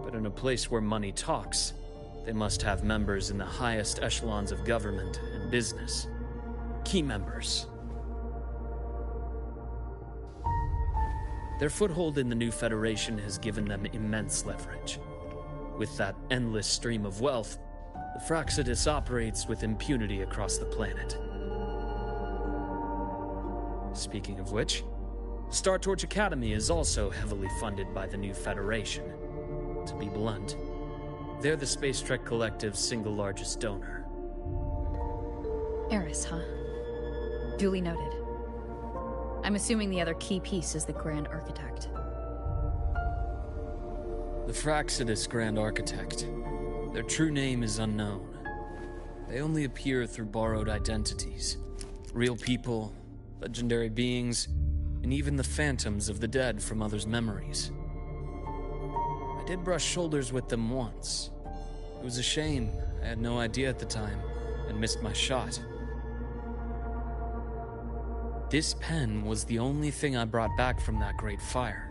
but in a place where money talks, they must have members in the highest echelons of government and business. Key members. Their foothold in the new Federation has given them immense leverage. With that endless stream of wealth, the Fraxidus operates with impunity across the planet. Speaking of which, Star Torch Academy is also heavily funded by the new Federation. To be blunt, they're the Space Trek Collective's single largest donor. Eris, huh? Duly noted. I'm assuming the other key piece is the Grand Architect. The Fraxidus Grand Architect. Their true name is unknown. They only appear through borrowed identities. Real people, legendary beings, and even the phantoms of the dead from others' memories. I did brush shoulders with them once. It was a shame. I had no idea at the time, and missed my shot. This pen was the only thing I brought back from that great fire.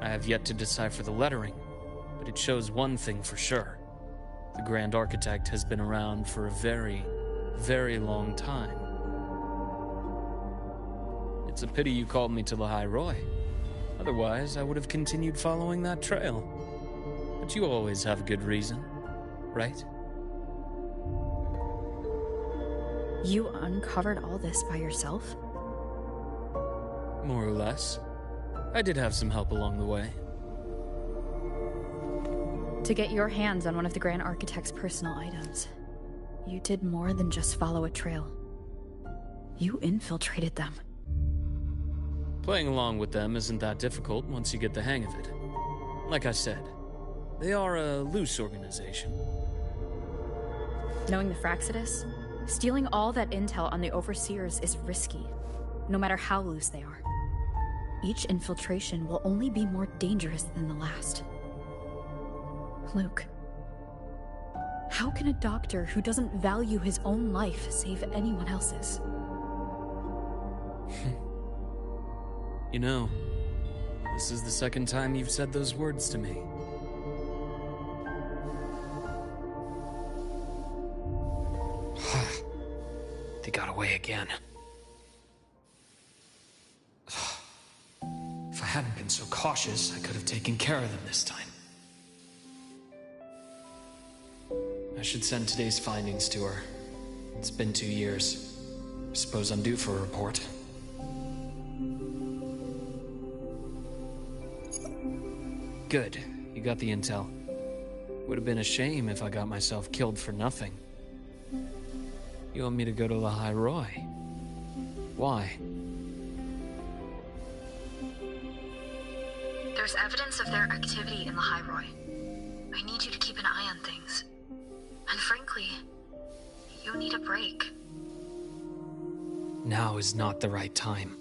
I have yet to decipher the lettering, but it shows one thing for sure. The Grand Architect has been around for a very, very long time. It's a pity you called me to the High Roy. Otherwise, I would have continued following that trail. But you always have a good reason, right? You uncovered all this by yourself? More or less. I did have some help along the way. To get your hands on one of the Grand Architect's personal items, you did more than just follow a trail. You infiltrated them. Playing along with them isn't that difficult once you get the hang of it. Like I said, they are a loose organization. Knowing the Fraxidus, stealing all that intel on the Overseers is risky, no matter how loose they are. Each infiltration will only be more dangerous than the last. Luke, how can a doctor who doesn't value his own life save anyone else's? You know, this is the second time you've said those words to me. They got away again. If I hadn't been so cautious, I could have taken care of them this time. I should send today's findings to her. It's been 2 years. I suppose I'm due for a report. Good. You got the intel. Would have been a shame if I got myself killed for nothing. You want me to go to the High Roy? Why? There's evidence of their activity in the High Roy. I need you to keep an eye on things. And frankly, you need a break. Now is not the right time.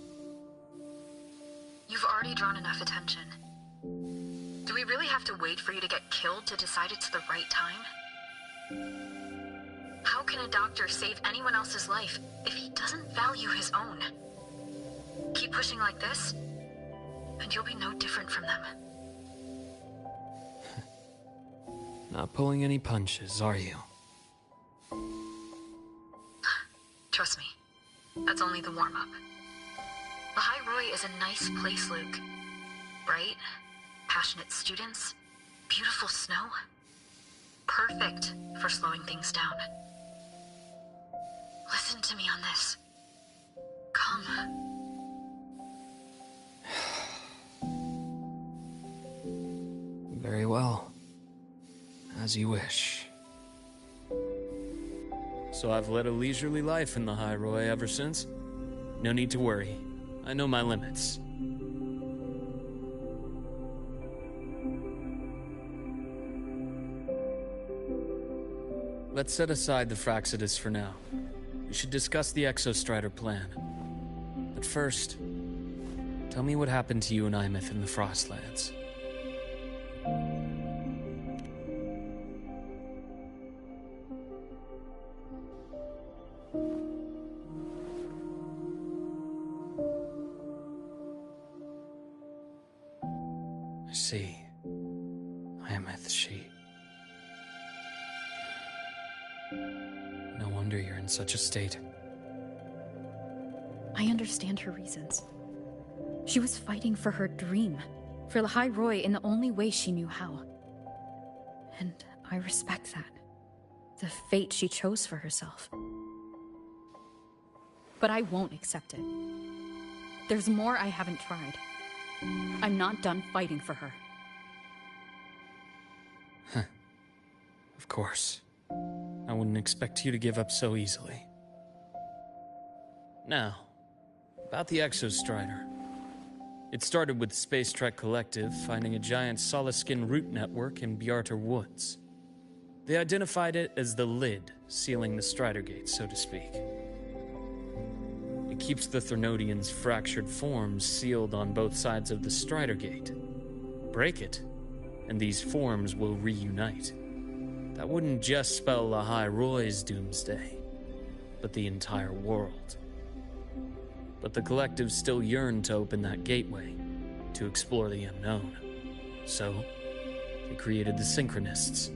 You've already drawn enough attention. Do we really have to wait for you to get killed to decide it's the right time? How can a doctor save anyone else's life if he doesn't value his own? Keep pushing like this, and you'll be no different from them. Not pulling any punches, are you? Trust me, that's only the warm-up. The High Roy is a nice place, Luke. Bright, passionate students, beautiful snow. Perfect for slowing things down. Listen to me on this. Come. Very well. As you wish. So I've led a leisurely life in the High Roy ever since. No need to worry. I know my limits. Let's set aside the Fraxidus for now. We should discuss the Exostrider plan. But first, tell me what happened to you and Imeth in the Frostlands. I see. Imeth, she... No wonder you're in such a state. I understand her reasons. She was fighting for her dream, for the High Roy in the only way she knew how. And I respect that. The fate she chose for herself. But I won't accept it. There's more I haven't tried. I'm not done fighting for her. Of course. I wouldn't expect you to give up so easily. Now, about the Exostrider. It started with Space Trek Collective finding a giant solid-skin root network in Bjarter Woods. They identified it as the lid sealing the Strider Gate, so to speak. It keeps the Thernodians' fractured forms sealed on both sides of the Strider Gate. Break it, and these forms will reunite. That wouldn't just spell the High Roy's doomsday, but the entire world. But the Collective still yearned to open that gateway, to explore the unknown. So, they created the Synchronists.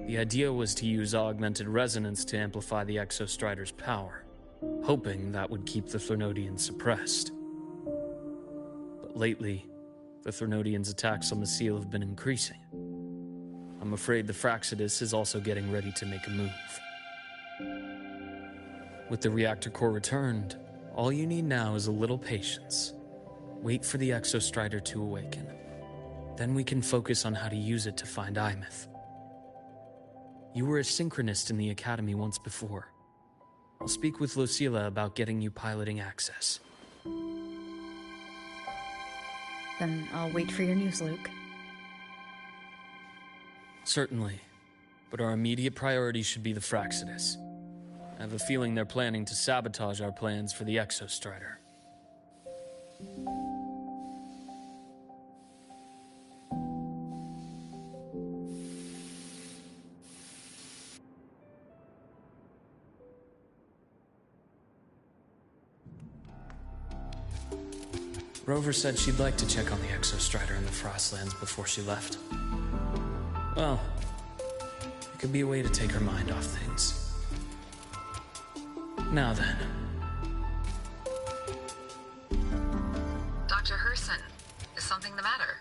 The idea was to use augmented resonance to amplify the Exostrider's power, hoping that would keep the Thernodians suppressed. But lately, the Thernodians' attacks on the seal have been increasing. I'm afraid the Fraxidus is also getting ready to make a move. With the reactor core returned, all you need now is a little patience. Wait for the Exostrider to awaken. Then we can focus on how to use it to find Imeth. You were a synchronist in the Academy once before. I'll speak with Lucilla about getting you piloting access. Then I'll wait for your news, Luke. Certainly, but our immediate priority should be the Fraxidus. I have a feeling they're planning to sabotage our plans for the Exostrider. Rover said she'd like to check on the Exostrider in the Frostlands before she left. Well, it could be a way to take her mind off things. Now then. Dr. Herson, is something the matter?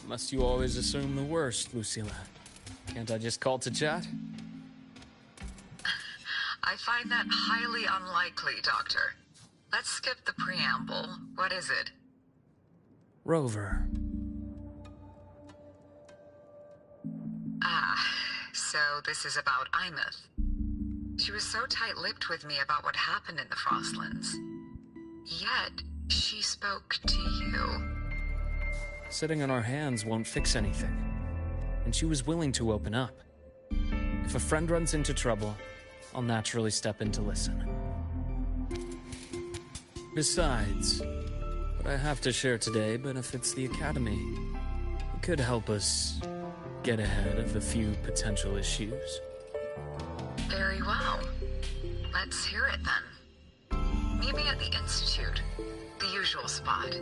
Must you always assume the worst, Lucilla? Can't I just call to chat? I find that highly unlikely, Doctor. Let's skip the preamble. What is it? Rover. Ah, so this is about Imeth. She was so tight-lipped with me about what happened in the Frostlands. Yet, she spoke to you. Sitting on our hands won't fix anything. And she was willing to open up. If a friend runs into trouble, I'll naturally step in to listen. Besides, what I have to share today benefits the Academy. It could help us get ahead of a few potential issues. Very well. Let's hear it then. Meet me at the Institute, the usual spot.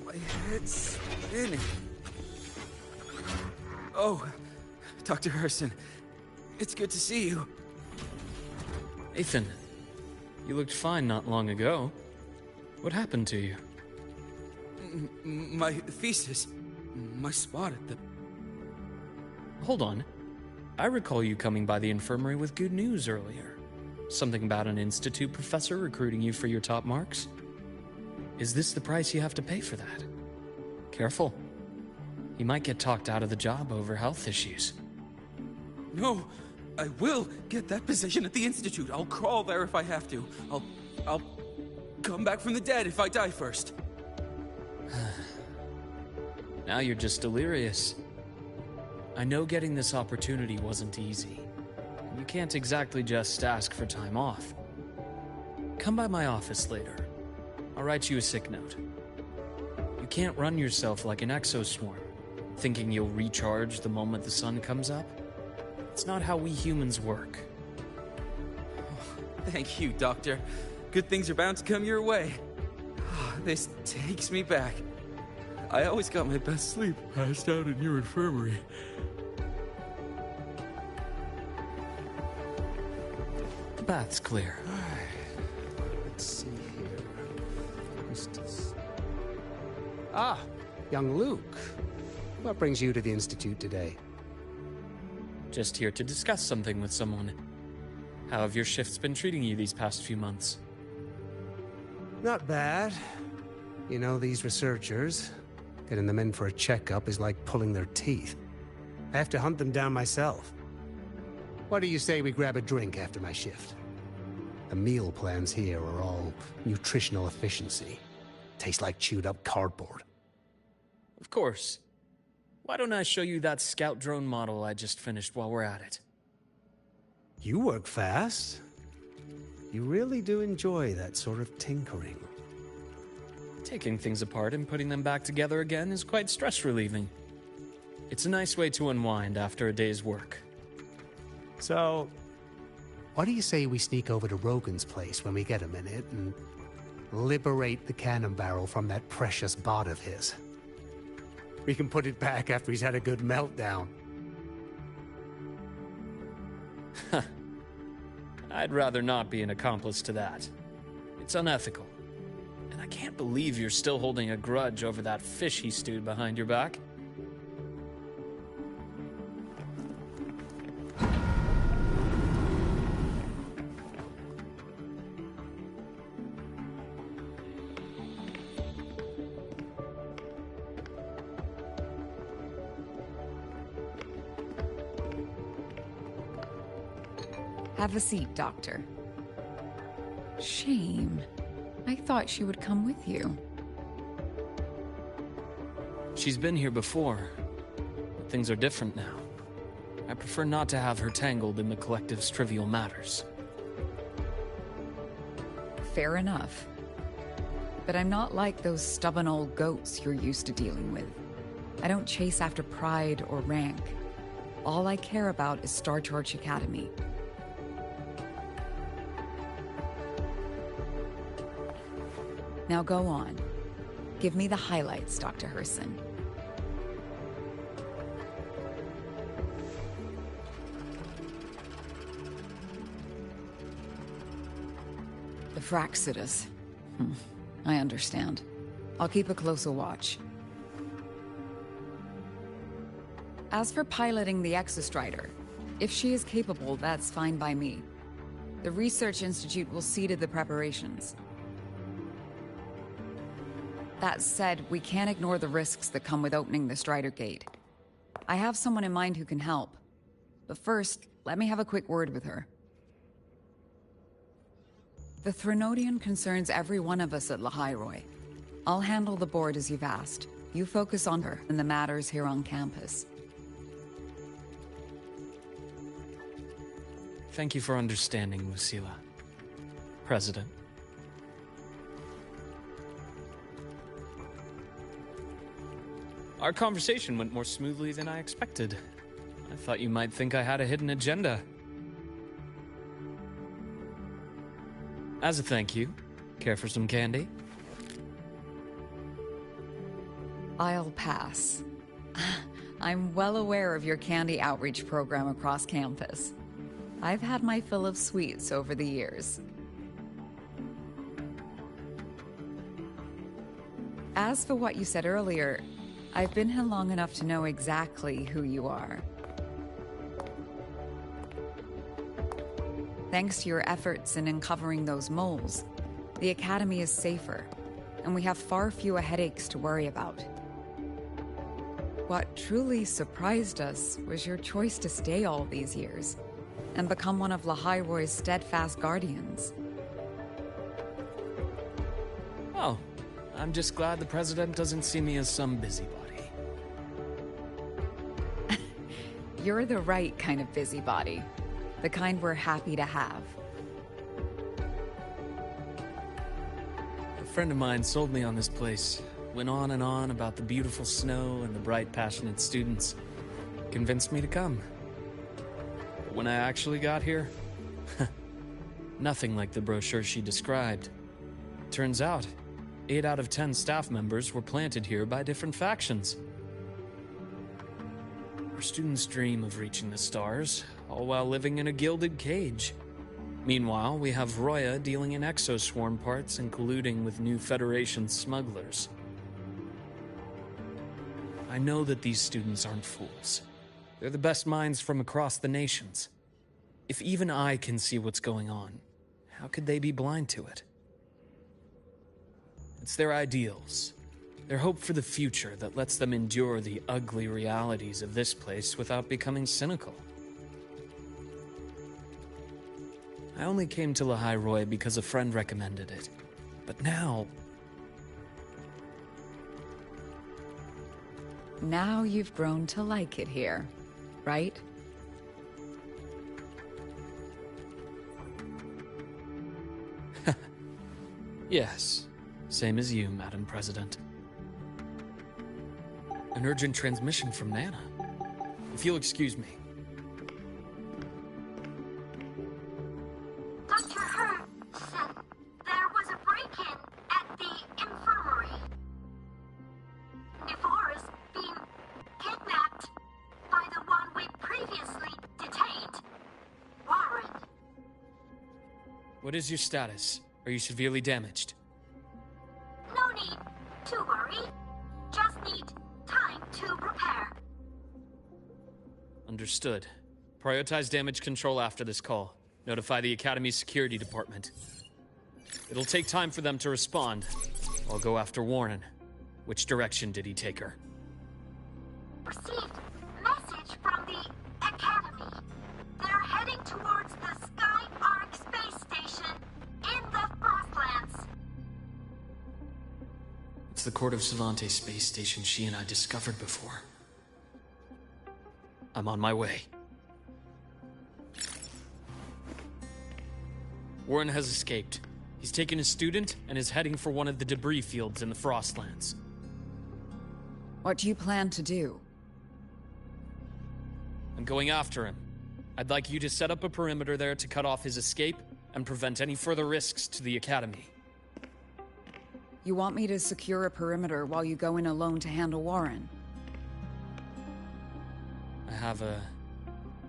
My head's spinning. Oh, Dr. Herson, it's good to see you. Ethan, you looked fine not long ago. What happened to you? My thesis. My spot at the... Hold on. I recall you coming by the infirmary with good news earlier. Something about an institute professor recruiting you for your top marks? Is this the price you have to pay for that? Careful. You might get talked out of the job over health issues. No, I will get that position at the Institute. I'll crawl there if I have to. I'll come back from the dead if I die first. Now you're just delirious. I know getting this opportunity wasn't easy. You can't exactly just ask for time off. Come by my office later. I'll write you a sick note. You can't run yourself like an exoswarm, thinking you'll recharge the moment the sun comes up. It's not how we humans work. Thank you, Doctor. Good things are bound to come your way. This takes me back. I always got my best sleep passed out in your infirmary. The bath's clear. Let's see here. Ah, young Luke. What brings you to the Institute today? Just here to discuss something with someone. How have your shifts been treating you these past few months? Not bad. You know, these researchers, getting them in for a checkup is like pulling their teeth. I have to hunt them down myself. What do you say we grab a drink after my shift? The meal plans here are all nutritional efficiency. Taste like chewed up cardboard. Of course. Why don't I show you that scout drone model I just finished while we're at it? You work fast. You really do enjoy that sort of tinkering. Taking things apart and putting them back together again is quite stress-relieving. It's a nice way to unwind after a day's work. So, what do you say we sneak over to Rogan's place when we get a minute and liberate the cannon barrel from that precious bot of his? We can put it back after he's had a good meltdown. I'd rather not be an accomplice to that. It's unethical. And I can't believe you're still holding a grudge over that fish he stewed behind your back. Have a seat, Doctor. Shame. I thought she would come with you. She's been here before, but things are different now. I prefer not to have her tangled in the collective's trivial matters. Fair enough. But I'm not like those stubborn old goats you're used to dealing with. I don't chase after pride or rank. All I care about is Star Charge Academy. Now go on. Give me the highlights, Dr. Herson. The Fraxidus. I understand. I'll keep a closer watch. As for piloting the Exostrider, if she is capable, that's fine by me. The Research Institute will see to the preparations. That said, we can't ignore the risks that come with opening the Strider Gate. I have someone in mind who can help. But first, let me have a quick word with her. The Threnodian concerns every one of us at Lahairoi. I'll handle the board as you've asked. You focus on her and the matters here on campus. Thank you for understanding, Lucilla. President. Our conversation went more smoothly than I expected. I thought you might think I had a hidden agenda. As a thank you, care for some candy? I'll pass. I'm well aware of your candy outreach program across campus. I've had my fill of sweets over the years. As for what you said earlier, I've been here long enough to know exactly who you are. Thanks to your efforts in uncovering those moles, the Academy is safer, and we have far fewer headaches to worry about. What truly surprised us was your choice to stay all these years and become one of Lahairoi's steadfast guardians. Oh, I'm just glad the President doesn't see me as some busybody. You're the right kind of busybody. The kind we're happy to have. A friend of mine sold me on this place. Went on and on about the beautiful snow and the bright, passionate students. Convinced me to come. But when I actually got here, nothing like the brochure she described. Turns out, 8 out of 10 staff members were planted here by different factions. Our students dream of reaching the stars, all while living in a gilded cage. Meanwhile, we have Roya dealing in exoswarm parts and colluding with new Federation smugglers. I know that these students aren't fools. They're the best minds from across the nations. If even I can see what's going on, how could they be blind to it? It's their ideals, their hope for the future that lets them endure the ugly realities of this place without becoming cynical. I only came to Lahairoi because a friend recommended it. But now... Now you've grown to like it here, right? Yes, same as you, Madam President. An urgent transmission from Nana. If you'll excuse me. Dr. Hurd said there was a break-in at the infirmary. Ivor is being kidnapped by the one we previously detained, Warren. What is your status? Are you severely damaged? No need to worry. Just need time to repair. Understood. Prioritize damage control after this call. Notify the Academy's security department. It'll take time for them to respond. I'll go after Warren. Which direction did he take her? Received message from the Academy. They're heading towards the Sky Arc space station in the Frostlands. It's the Court of Savante space station she and I discovered before. I'm on my way. Warren has escaped. He's taken a student and is heading for one of the debris fields in the Frostlands. What do you plan to do? I'm going after him. I'd like you to set up a perimeter there to cut off his escape and prevent any further risks to the Academy. You want me to secure a perimeter while you go in alone to handle Warren? I have a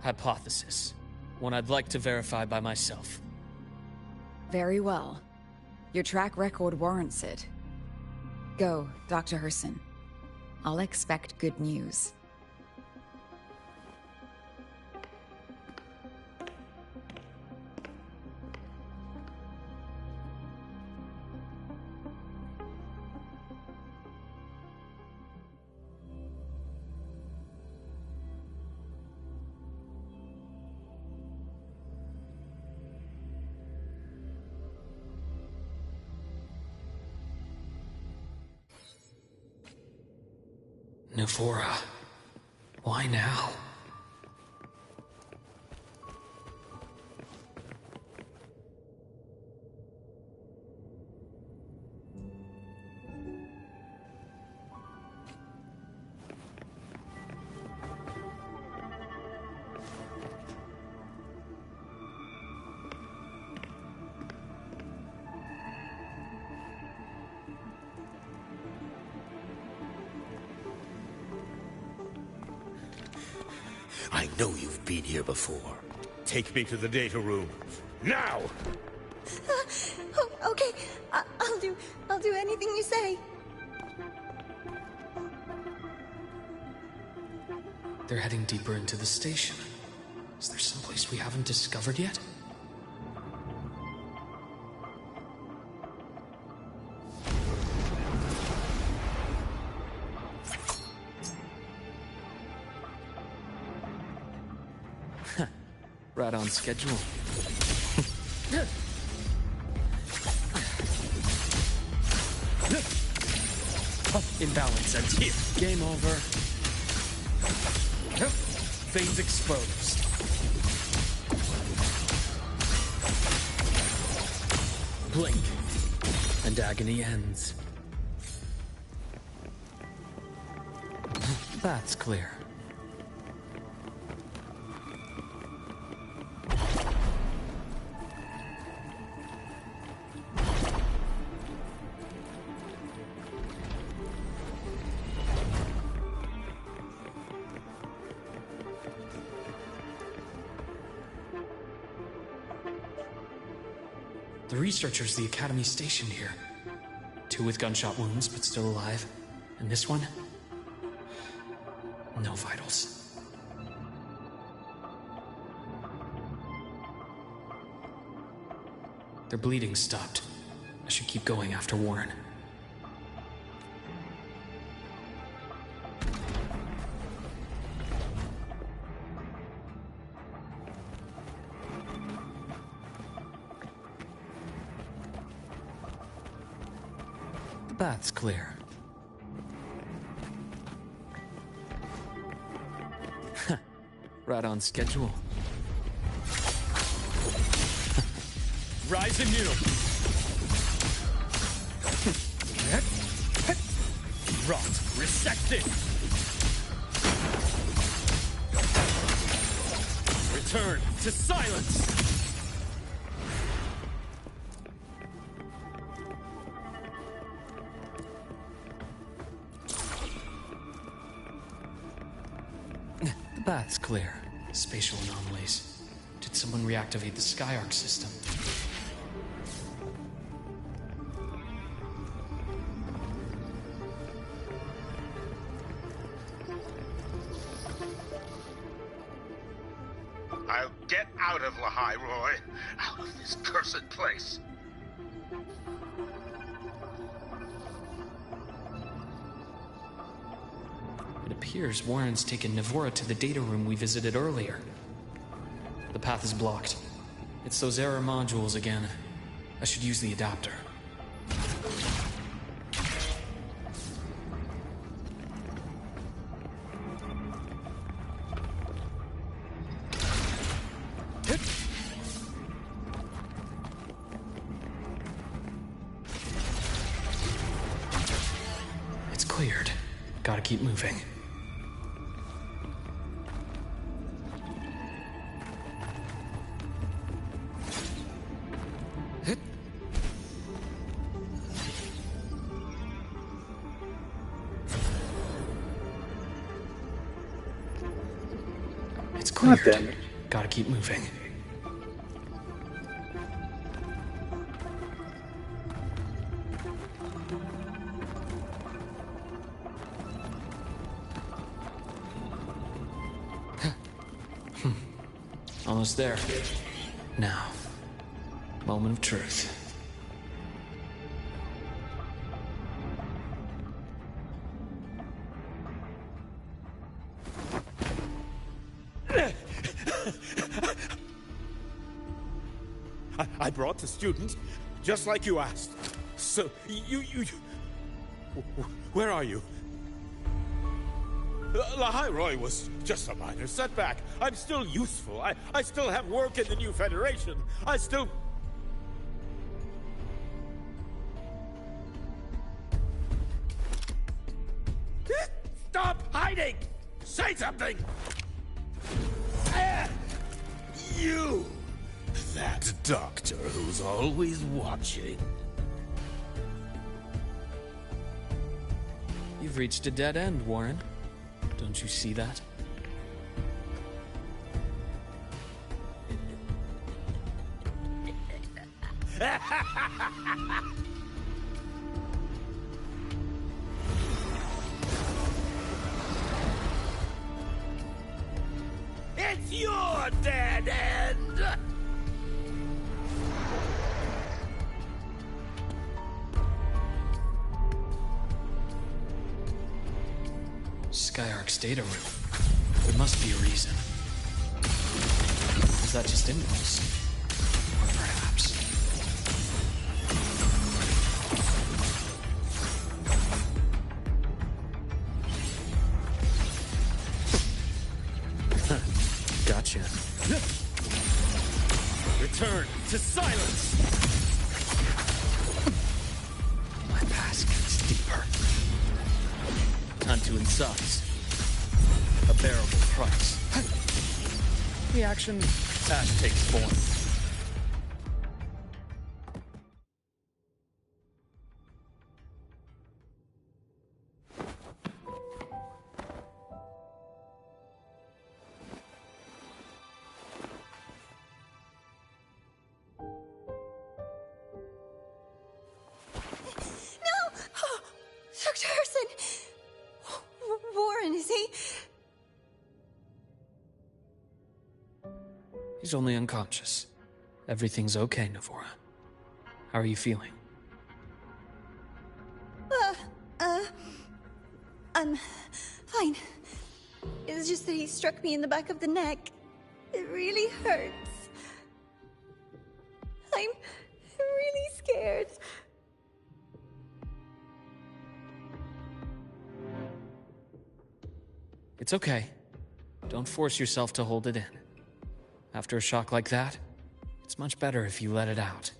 hypothesis. One I'd like to verify by myself. Very well. Your track record warrants it. Go, Dr. Herson. I'll expect good news. Navora. Why now? I know you've been here before. Take me to the data room. Now! Oh, okay, I'll do anything you say. They're heading deeper into the station. Is there someplace we haven't discovered yet? Right on schedule. Imbalance ends here. Game over. Veins exposed. Blink, and agony ends. That's clear. The researchers the Academy stationed here. 2 with gunshot wounds, but still alive. And this one? No vitals. Their bleeding stopped. I should keep going after Warren. The bath's clear. Right on schedule. Rise anew. Rot resected. Return to silence. The bath's clear. Spatial anomalies. Did someone reactivate the Skyarc system? I'll get out of Lahai, Roy. Out of this cursed place. It appears Warren's taken Navora to the data room we visited earlier. The path is blocked. It's those error modules again. I should use the adapter. It's cleared. Gotta keep moving. It's cleared. damn it. Gotta keep moving. Almost there. Now, moment of truth. I brought the student, just like you asked. So, you... Where are you? Lahairoi was just a minor setback. I'm still useful. I still have work in the new Federation. I still... Stop hiding! Say something! You! That doctor who's always watching. You've reached a dead end, Warren. Don't you see that? It's your dead end! Skyark's data room. There must be a reason. Is that just impulse? Or perhaps... Gotcha. Return to silence! My past gets deeper. Time to incise. A bearable price. Reaction, Ash takes form. Dr. Herson! Warren, is he? He's only unconscious. Everything's okay, Navora. How are you feeling? I'm fine. It's just that he struck me in the back of the neck. It really hurts. I'm really scared. It's okay. Don't force yourself to hold it in. After a shock like that, it's much better if you let it out.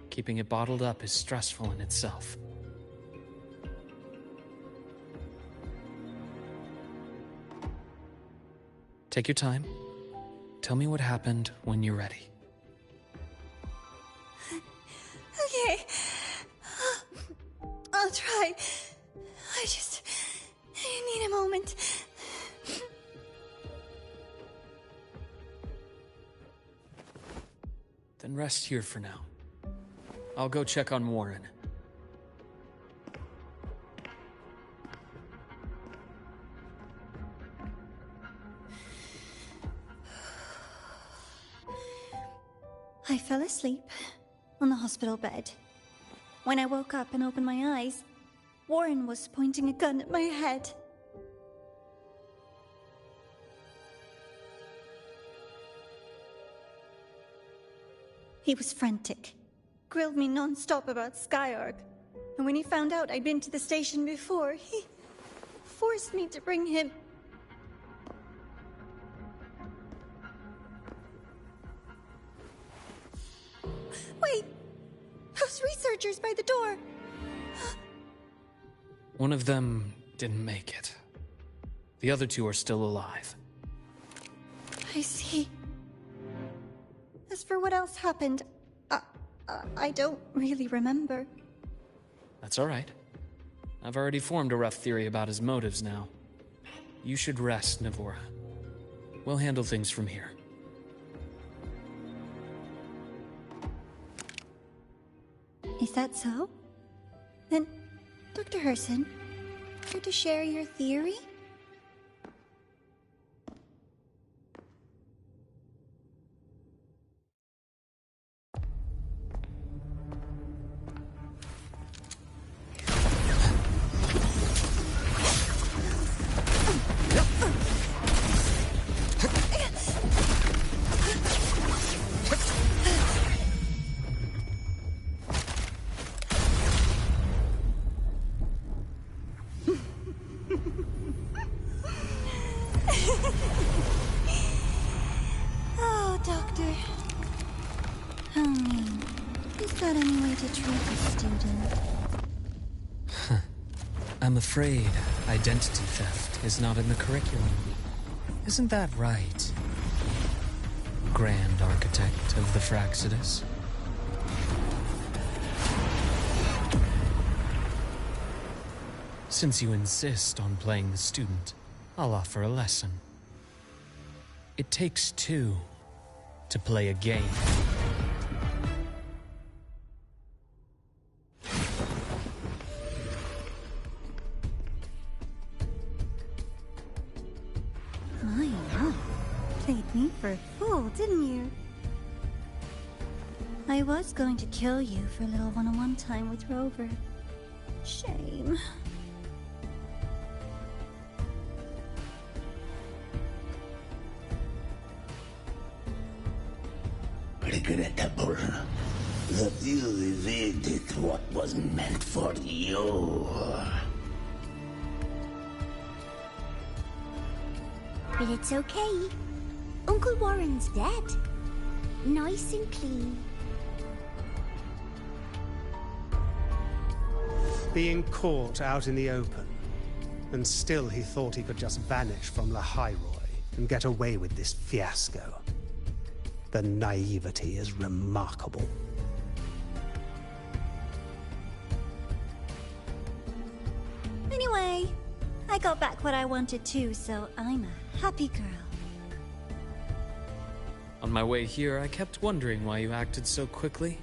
Keeping it bottled up is stressful in itself. Take your time. Tell me what happened when you're ready. Okay. I'll try. I need a moment. Then rest here for now. I'll go check on Warren. I fell asleep on the hospital bed. When I woke up and opened my eyes, Warren was pointing a gun at my head. He was frantic, grilled me non-stop about Skyark, and when he found out I'd been to the station before, he forced me to bring him. Wait! Those researchers by the door! One of them didn't make it. The other two are still alive. I see. As for what else happened, I don't really remember. That's all right. I've already formed a rough theory about his motives now. You should rest, Navora. We'll handle things from here. Is that so? Then, Dr. Herson, care to share your theory? Oh, Doctor. How mean. Is that any way to treat a student? I'm afraid identity theft is not in the curriculum. Isn't that right, Grand Architect of the Fraxidus? Since you insist on playing the student, I'll offer a lesson. It takes two to play a game. My, played me for a fool, didn't you? I was going to kill you for a little one-on-one time with Rover. Shame. Regrettable that you evaded what was meant for you. But it's okay. Uncle Warren's dead. Nice and clean. Being caught out in the open, and still he thought he could just vanish from La Hyroi and get away with this fiasco. The naivety is remarkable. Anyway, I got back what I wanted too, so I'm a happy girl. On my way here, I kept wondering why you acted so quickly.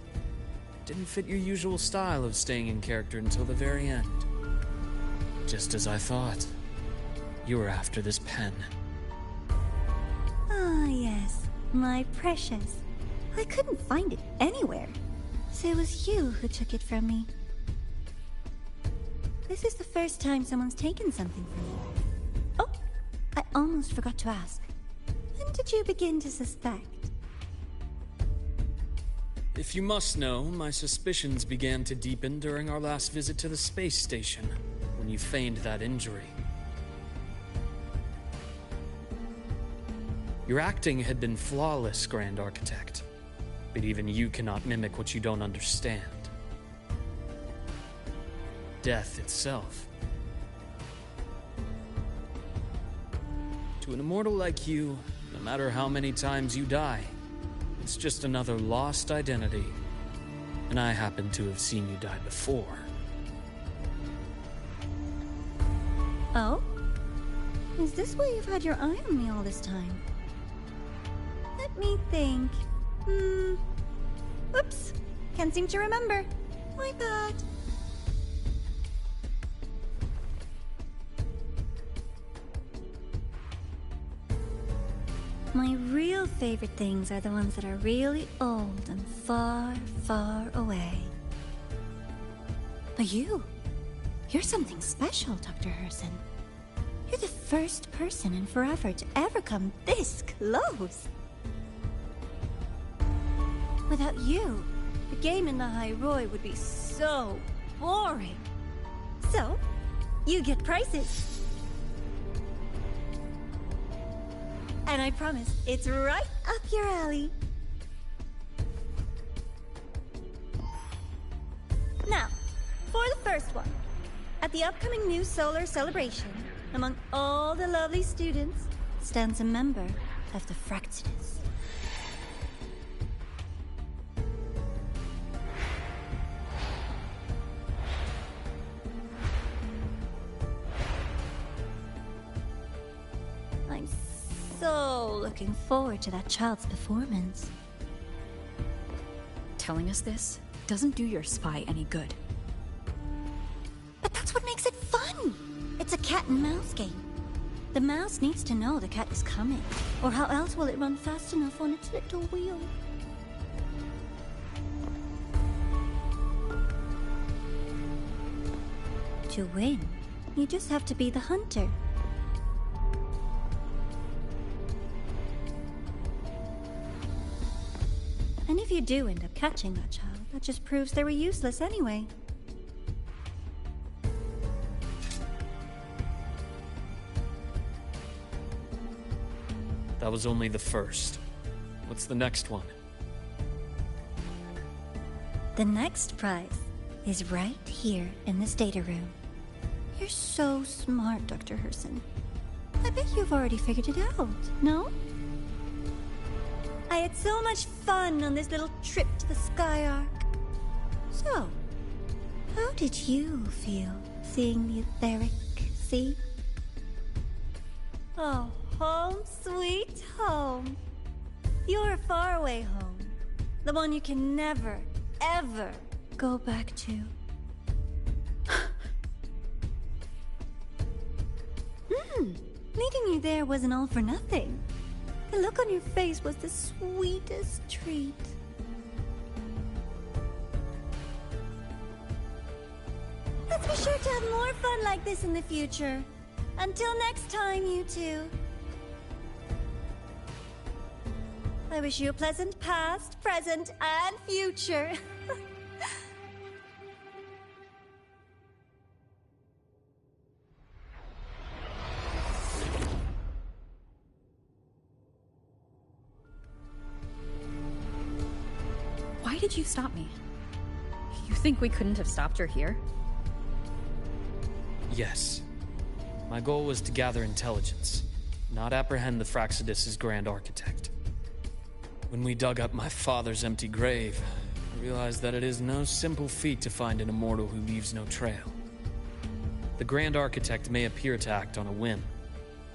Didn't fit your usual style of staying in character until the very end. Just as I thought. You were after this pen. Ah, yes. My precious. I couldn't find it anywhere. So it was you who took it from me. This is the first time someone's taken something from me. Oh, I almost forgot to ask. When did you begin to suspect? If you must know, my suspicions began to deepen during our last visit to the space station, when you feigned that injury. Your acting had been flawless, Grand Architect, but even you cannot mimic what you don't understand. Death itself. To an immortal like you, no matter how many times you die, it's just another lost identity. And I happen to have seen you die before. Oh? Is this why you've had your eye on me all this time? Let me think. Oops. Can't seem to remember. My bad. My real favorite things are the ones that are really old and far, far away. But you're something special, Dr. Herson. You're the first person in forever to ever come this close. Without you, the game in the Hyroi would be so boring. So, you get prizes. And I promise, it's right up your alley. Now, for the first one. At the upcoming new solar celebration, among all the lovely students, stands a member of the Fraxidus. I'm so looking forward to that child's performance. Telling us this doesn't do your spy any good. But that's what makes it fun! It's a cat and mouse game. The mouse needs to know the cat is coming, or how else will it run fast enough on its little wheel? To win, you just have to be the hunter. And if you do end up catching that child, that just proves they were useless anyway. That was only the first. What's the next one? The next prize is right here in this data room. You're so smart, Dr. Herson. I bet you've already figured it out, no? I had so much fun on this little trip to the Sky Arc. So, how did you feel seeing the etheric sea? Oh, home sweet home. Your faraway home. The one you can never, ever go back to. Meeting you there wasn't all for nothing. The look on your face was the sweetest treat. Let's be sure to have more fun like this in the future. Until next time, you two. I wish you a pleasant past, present, and future. Why did you stop me? You think we couldn't have stopped her here? Yes. My goal was to gather intelligence, not apprehend the Fraxidus' Grand Architect. When we dug up my father's empty grave, I realized that it is no simple feat to find an immortal who leaves no trail. The Grand Architect may appear to act on a whim,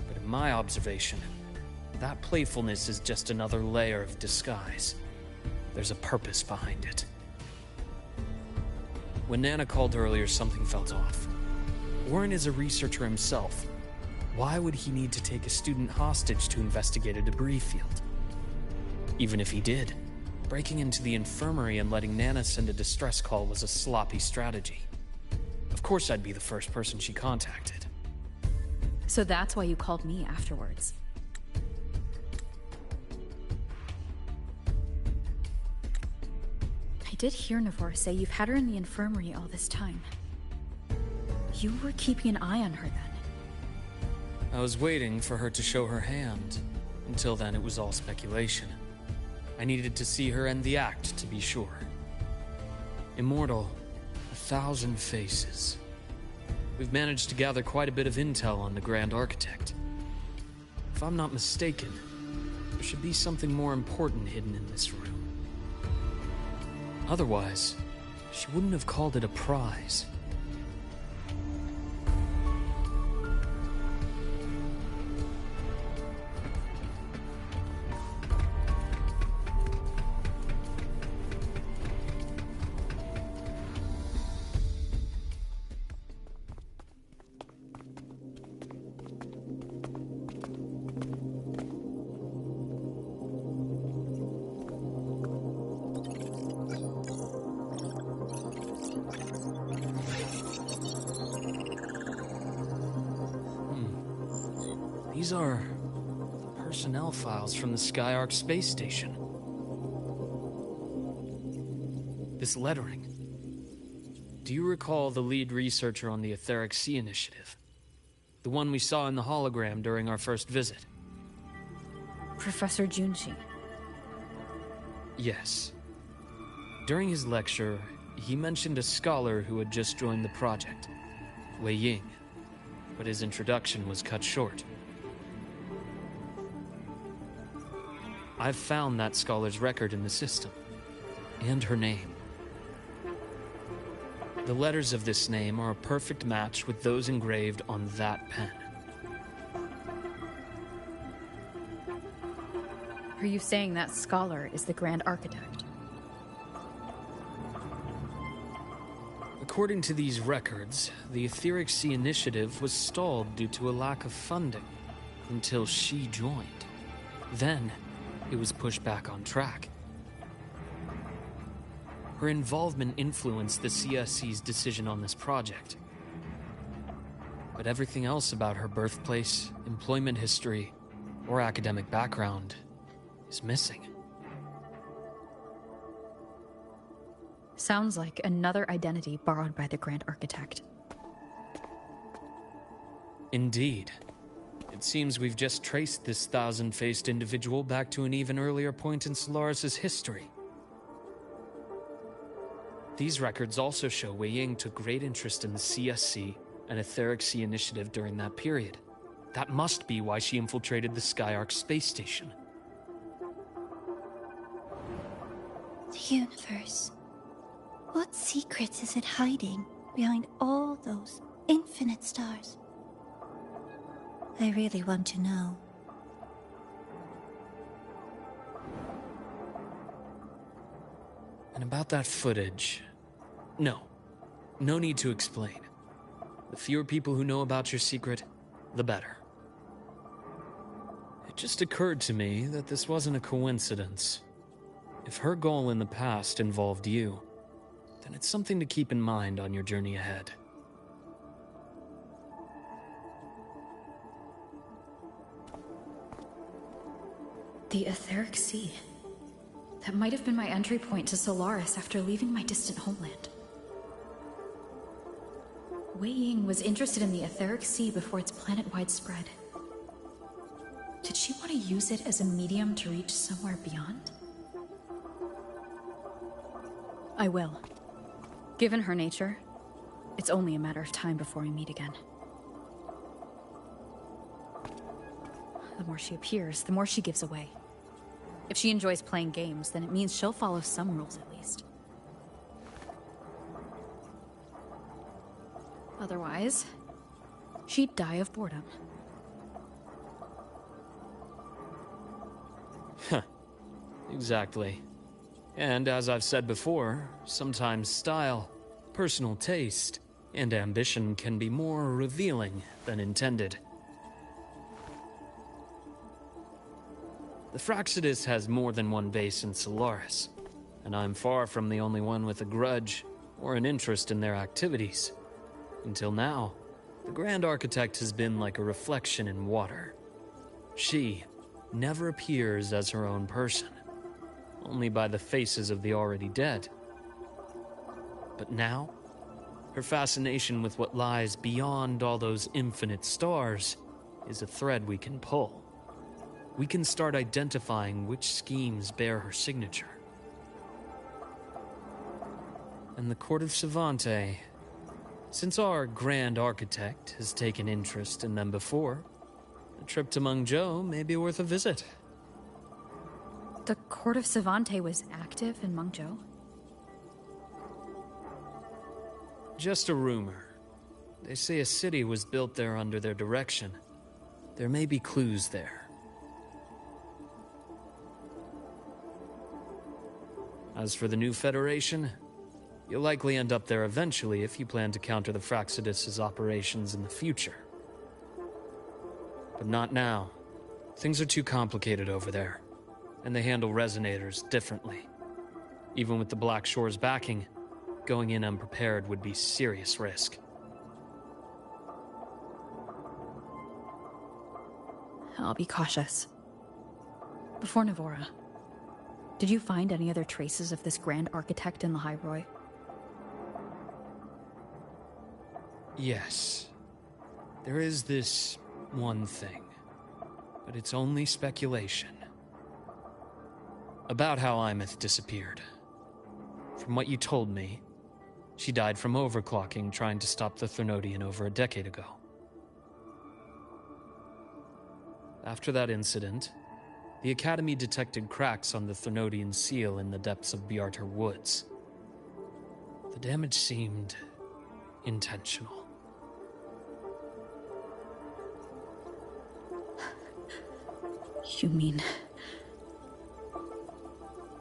but in my observation, that playfulness is just another layer of disguise. There's a purpose behind it. When Nana called earlier, something felt off. Warren is a researcher himself. Why would he need to take a student hostage to investigate a debris field? Even if he did, breaking into the infirmary and letting Nana send a distress call was a sloppy strategy. Of course I'd be the first person she contacted. So that's why you called me afterwards. I did hear Navor say you've had her in the infirmary all this time. You were keeping an eye on her then. I was waiting for her to show her hand. Until then, it was all speculation. I needed to see her end the act to be sure. Immortal, 1,000 faces. We've managed to gather quite a bit of intel on the Grand Architect. If I'm not mistaken, there should be something more important hidden in this room. Otherwise, she wouldn't have called it a prize. These are personnel files from the Skyark space station. This lettering. Do you recall the lead researcher on the Etheric Sea Initiative? The one we saw in the hologram during our first visit? Professor Junshi. Yes. During his lecture, he mentioned a scholar who had just joined the project, Wei Ying, but his introduction was cut short. I've found that scholar's record in the system, and her name. The letters of this name are a perfect match with those engraved on that pen. Are you saying that scholar is the Grand Architect? According to these records, the Etheric Sea Initiative was stalled due to a lack of funding until she joined. Then, it was pushed back on track. Her involvement influenced the CSC's decision on this project. But everything else about her birthplace, employment history, or academic background is missing. Sounds like another identity borrowed by the Grand Architect. Indeed. It seems we've just traced this thousand-faced individual back to an even earlier point in Solaris' history. These records also show Wei Ying took great interest in the CSC and Etheric Sea Initiative during that period. That must be why she infiltrated the Skyark space station. The universe. What secrets is it hiding behind all those infinite stars? I really want to know. And about that footage... No need to explain. The fewer people who know about your secret, the better. It just occurred to me that this wasn't a coincidence. If her goal in the past involved you, then it's something to keep in mind on your journey ahead. The Etheric Sea. That might have been my entry point to Solaris after leaving my distant homeland. Wei Ying was interested in the Etheric Sea before its planet-wide spread. Did she want to use it as a medium to reach somewhere beyond? I will. Given her nature, it's only a matter of time before we meet again. The more she appears, the more she gives away. If she enjoys playing games, then it means she'll follow some rules at least. Otherwise, she'd die of boredom. Exactly. And as I've said before, sometimes style, personal taste, and ambition can be more revealing than intended. The Fraxidus has more than one base in Solaris, and I'm far from the only one with a grudge or an interest in their activities. Until now, the Grand Architect has been like a reflection in water. She never appears as her own person, only by the faces of the already dead. But now, her fascination with what lies beyond all those infinite stars is a thread we can pull. We can start identifying which schemes bear her signature. And the Court of Savante, since our Grand Architect has taken interest in them before, a trip to Mengzhou may be worth a visit. The Court of Savante was active in Mengzhou? Just a rumor. They say a city was built there under their direction. There may be clues there. As for the new Federation, you'll likely end up there eventually if you plan to counter the Fraxidus' operations in the future. But not now. Things are too complicated over there, and they handle resonators differently. Even with the Black Shore's backing, going in unprepared would be serious risk. I'll be cautious. Before Navora, did you find any other traces of this Grand Architect in the High Roy? Yes. There is this one thing, but it's only speculation. About how Imeth disappeared. From what you told me, she died from overclocking trying to stop the Thernodian over a decade ago. After that incident, the Academy detected cracks on the Thernodian seal in the depths of Biarter Woods. The damage seemed intentional. You mean...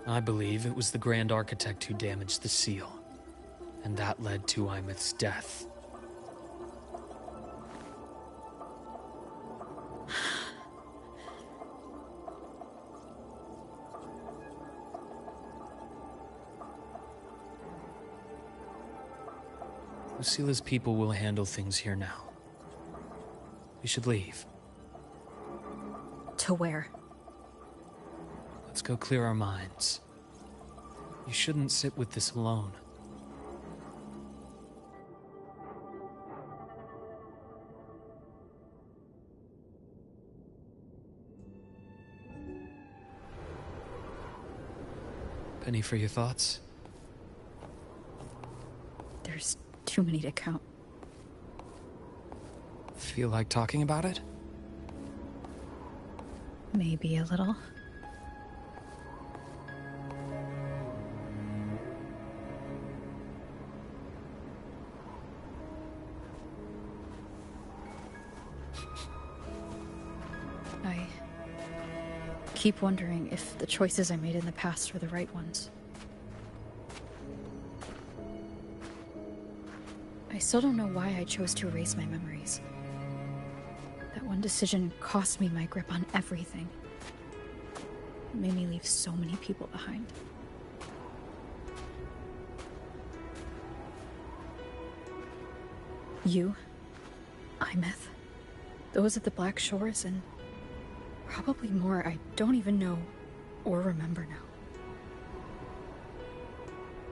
I believe it was the Grand Architect who damaged the seal, and that led to Imeth's death. Lucila's people will handle things here now. We should leave. To where? Let's go clear our minds. You shouldn't sit with this alone. Penny for your thoughts? There's too many to count. Feel like talking about it? Maybe a little. I keep wondering if the choices I made in the past were the right ones. I still don't know why I chose to erase my memories. That one decision cost me my grip on everything. It made me leave so many people behind. You, Imeth, those at the Black Shores, and probably more I don't even know or remember now.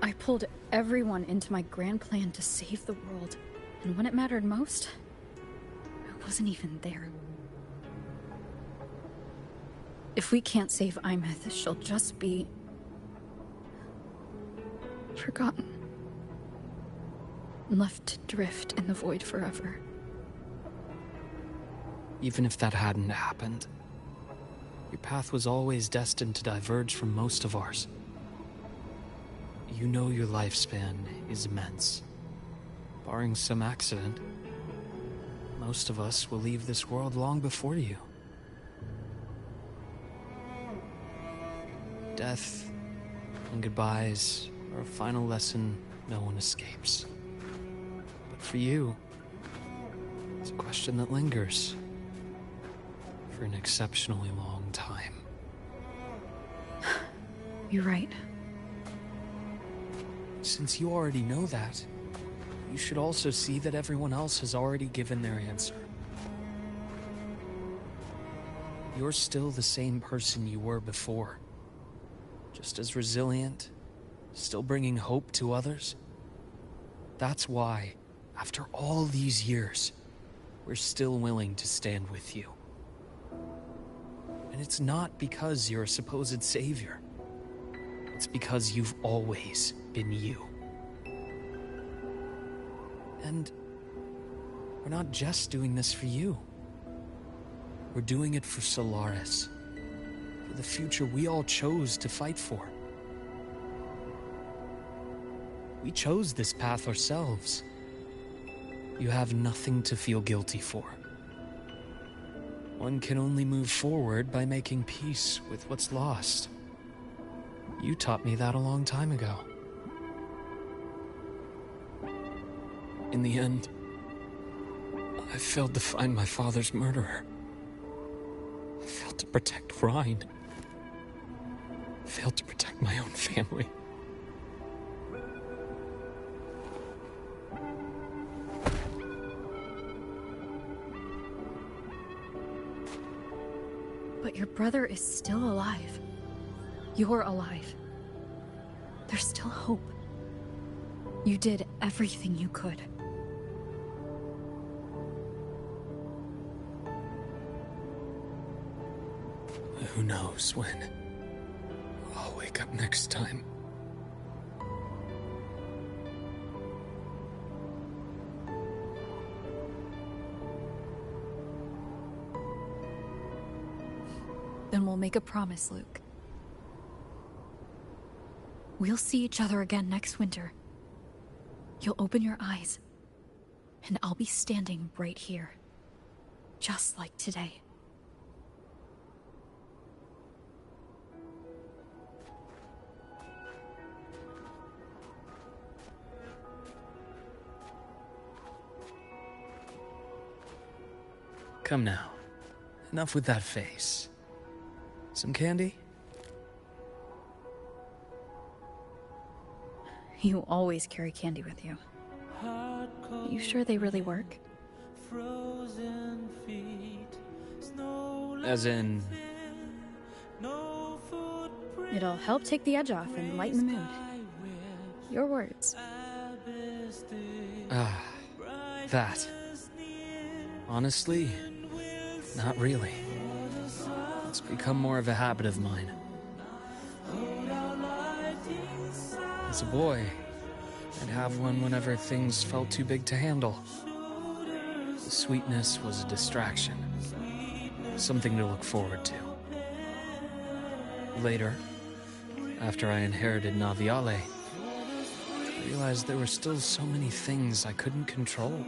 I pulled everyone into my grand plan to save the world, and when it mattered most, I wasn't even there. If we can't save Imeth, she'll just be forgotten. Left to drift in the void forever. Even if that hadn't happened, your path was always destined to diverge from most of ours. You know your lifespan is immense. Barring some accident, most of us will leave this world long before you. Death and goodbyes are a final lesson no one escapes. But for you, it's a question that lingers for an exceptionally long time. You're right. Since you already know that, you should also see that everyone else has already given their answer. You're still the same person you were before. Just as resilient, still bringing hope to others. That's why, after all these years, we're still willing to stand with you. And it's not because you're a supposed savior. It's because you've always been you. And we're not just doing this for you. We're doing it for Solaris. For the future we all chose to fight for. We chose this path ourselves. You have nothing to feel guilty for. One can only move forward by making peace with what's lost. You taught me that a long time ago. In the end, I failed to find my father's murderer. I failed to protect Rhine. I failed to protect my own family. But your brother is still alive. You're alive. There's still hope. You did everything you could. Who knows when I'll wake up next time. Then we'll make a promise, Luke. We'll see each other again next winter. You'll open your eyes, and I'll be standing right here. Just like today. Come now. Enough with that face. Some candy? You always carry candy with you. You sure they really work? As in... It'll help take the edge off and lighten the mood. Your words. Ah, that. Honestly, not really. It's become more of a habit of mine. As a boy, I'd have one whenever things felt too big to handle. The sweetness was a distraction, something to look forward to. Later, after I inherited Naviale, I realized there were still so many things I couldn't control.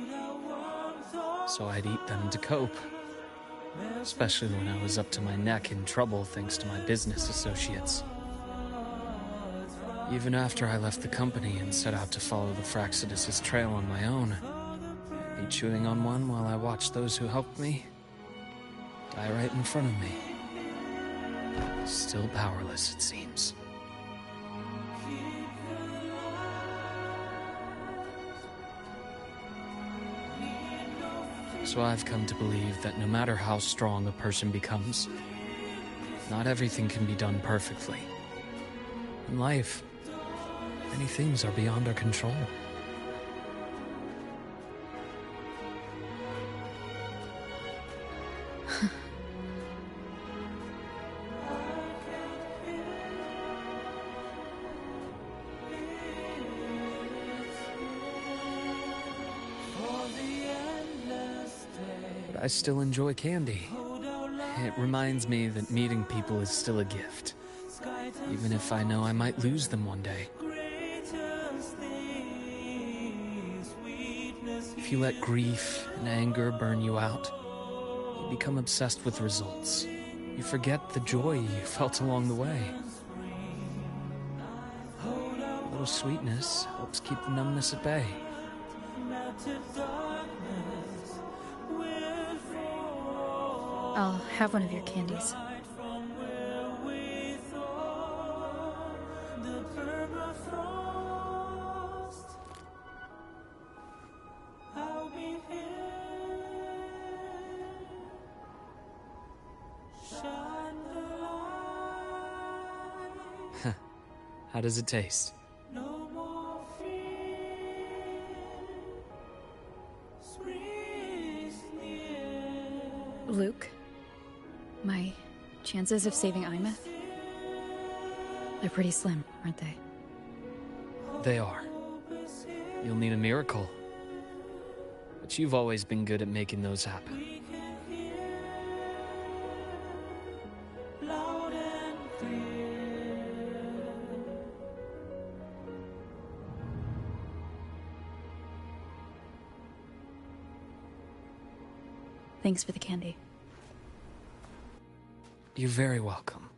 So I'd eat them to cope, especially when I was up to my neck in trouble thanks to my business associates. Even after I left the company and set out to follow the Fraxidus' trail on my own, I'd be chewing on one while I watched those who helped me die right in front of me. Still powerless, it seems. So I've come to believe that no matter how strong a person becomes, not everything can be done perfectly. In life, many things are beyond our control. But I still enjoy candy. It reminds me that meeting people is still a gift, even if I know I might lose them one day. If you let grief and anger burn you out, you become obsessed with results. You forget the joy you felt along the way. A little sweetness helps keep the numbness at bay. I'll have one of your candies. How does it taste? Luke, my chances of saving Imeth? They're pretty slim, aren't they? They are. You'll need a miracle. But you've always been good at making those happen. Thanks for the candy. You're very welcome.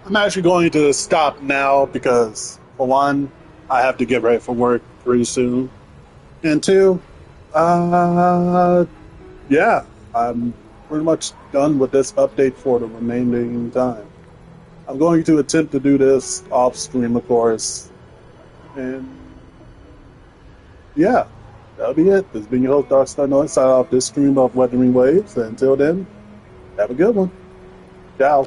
I'm actually going to stop now because, for one, I have to get ready for work pretty soon. And two, yeah, I'm pretty much done with this update for the remaining time. I'm going to attempt to do this off stream, of course. And yeah, that'll be it. This has been your host, Dark Star Noise, signing off this stream of Wuthering Waves. And until then, have a good one. Ciao.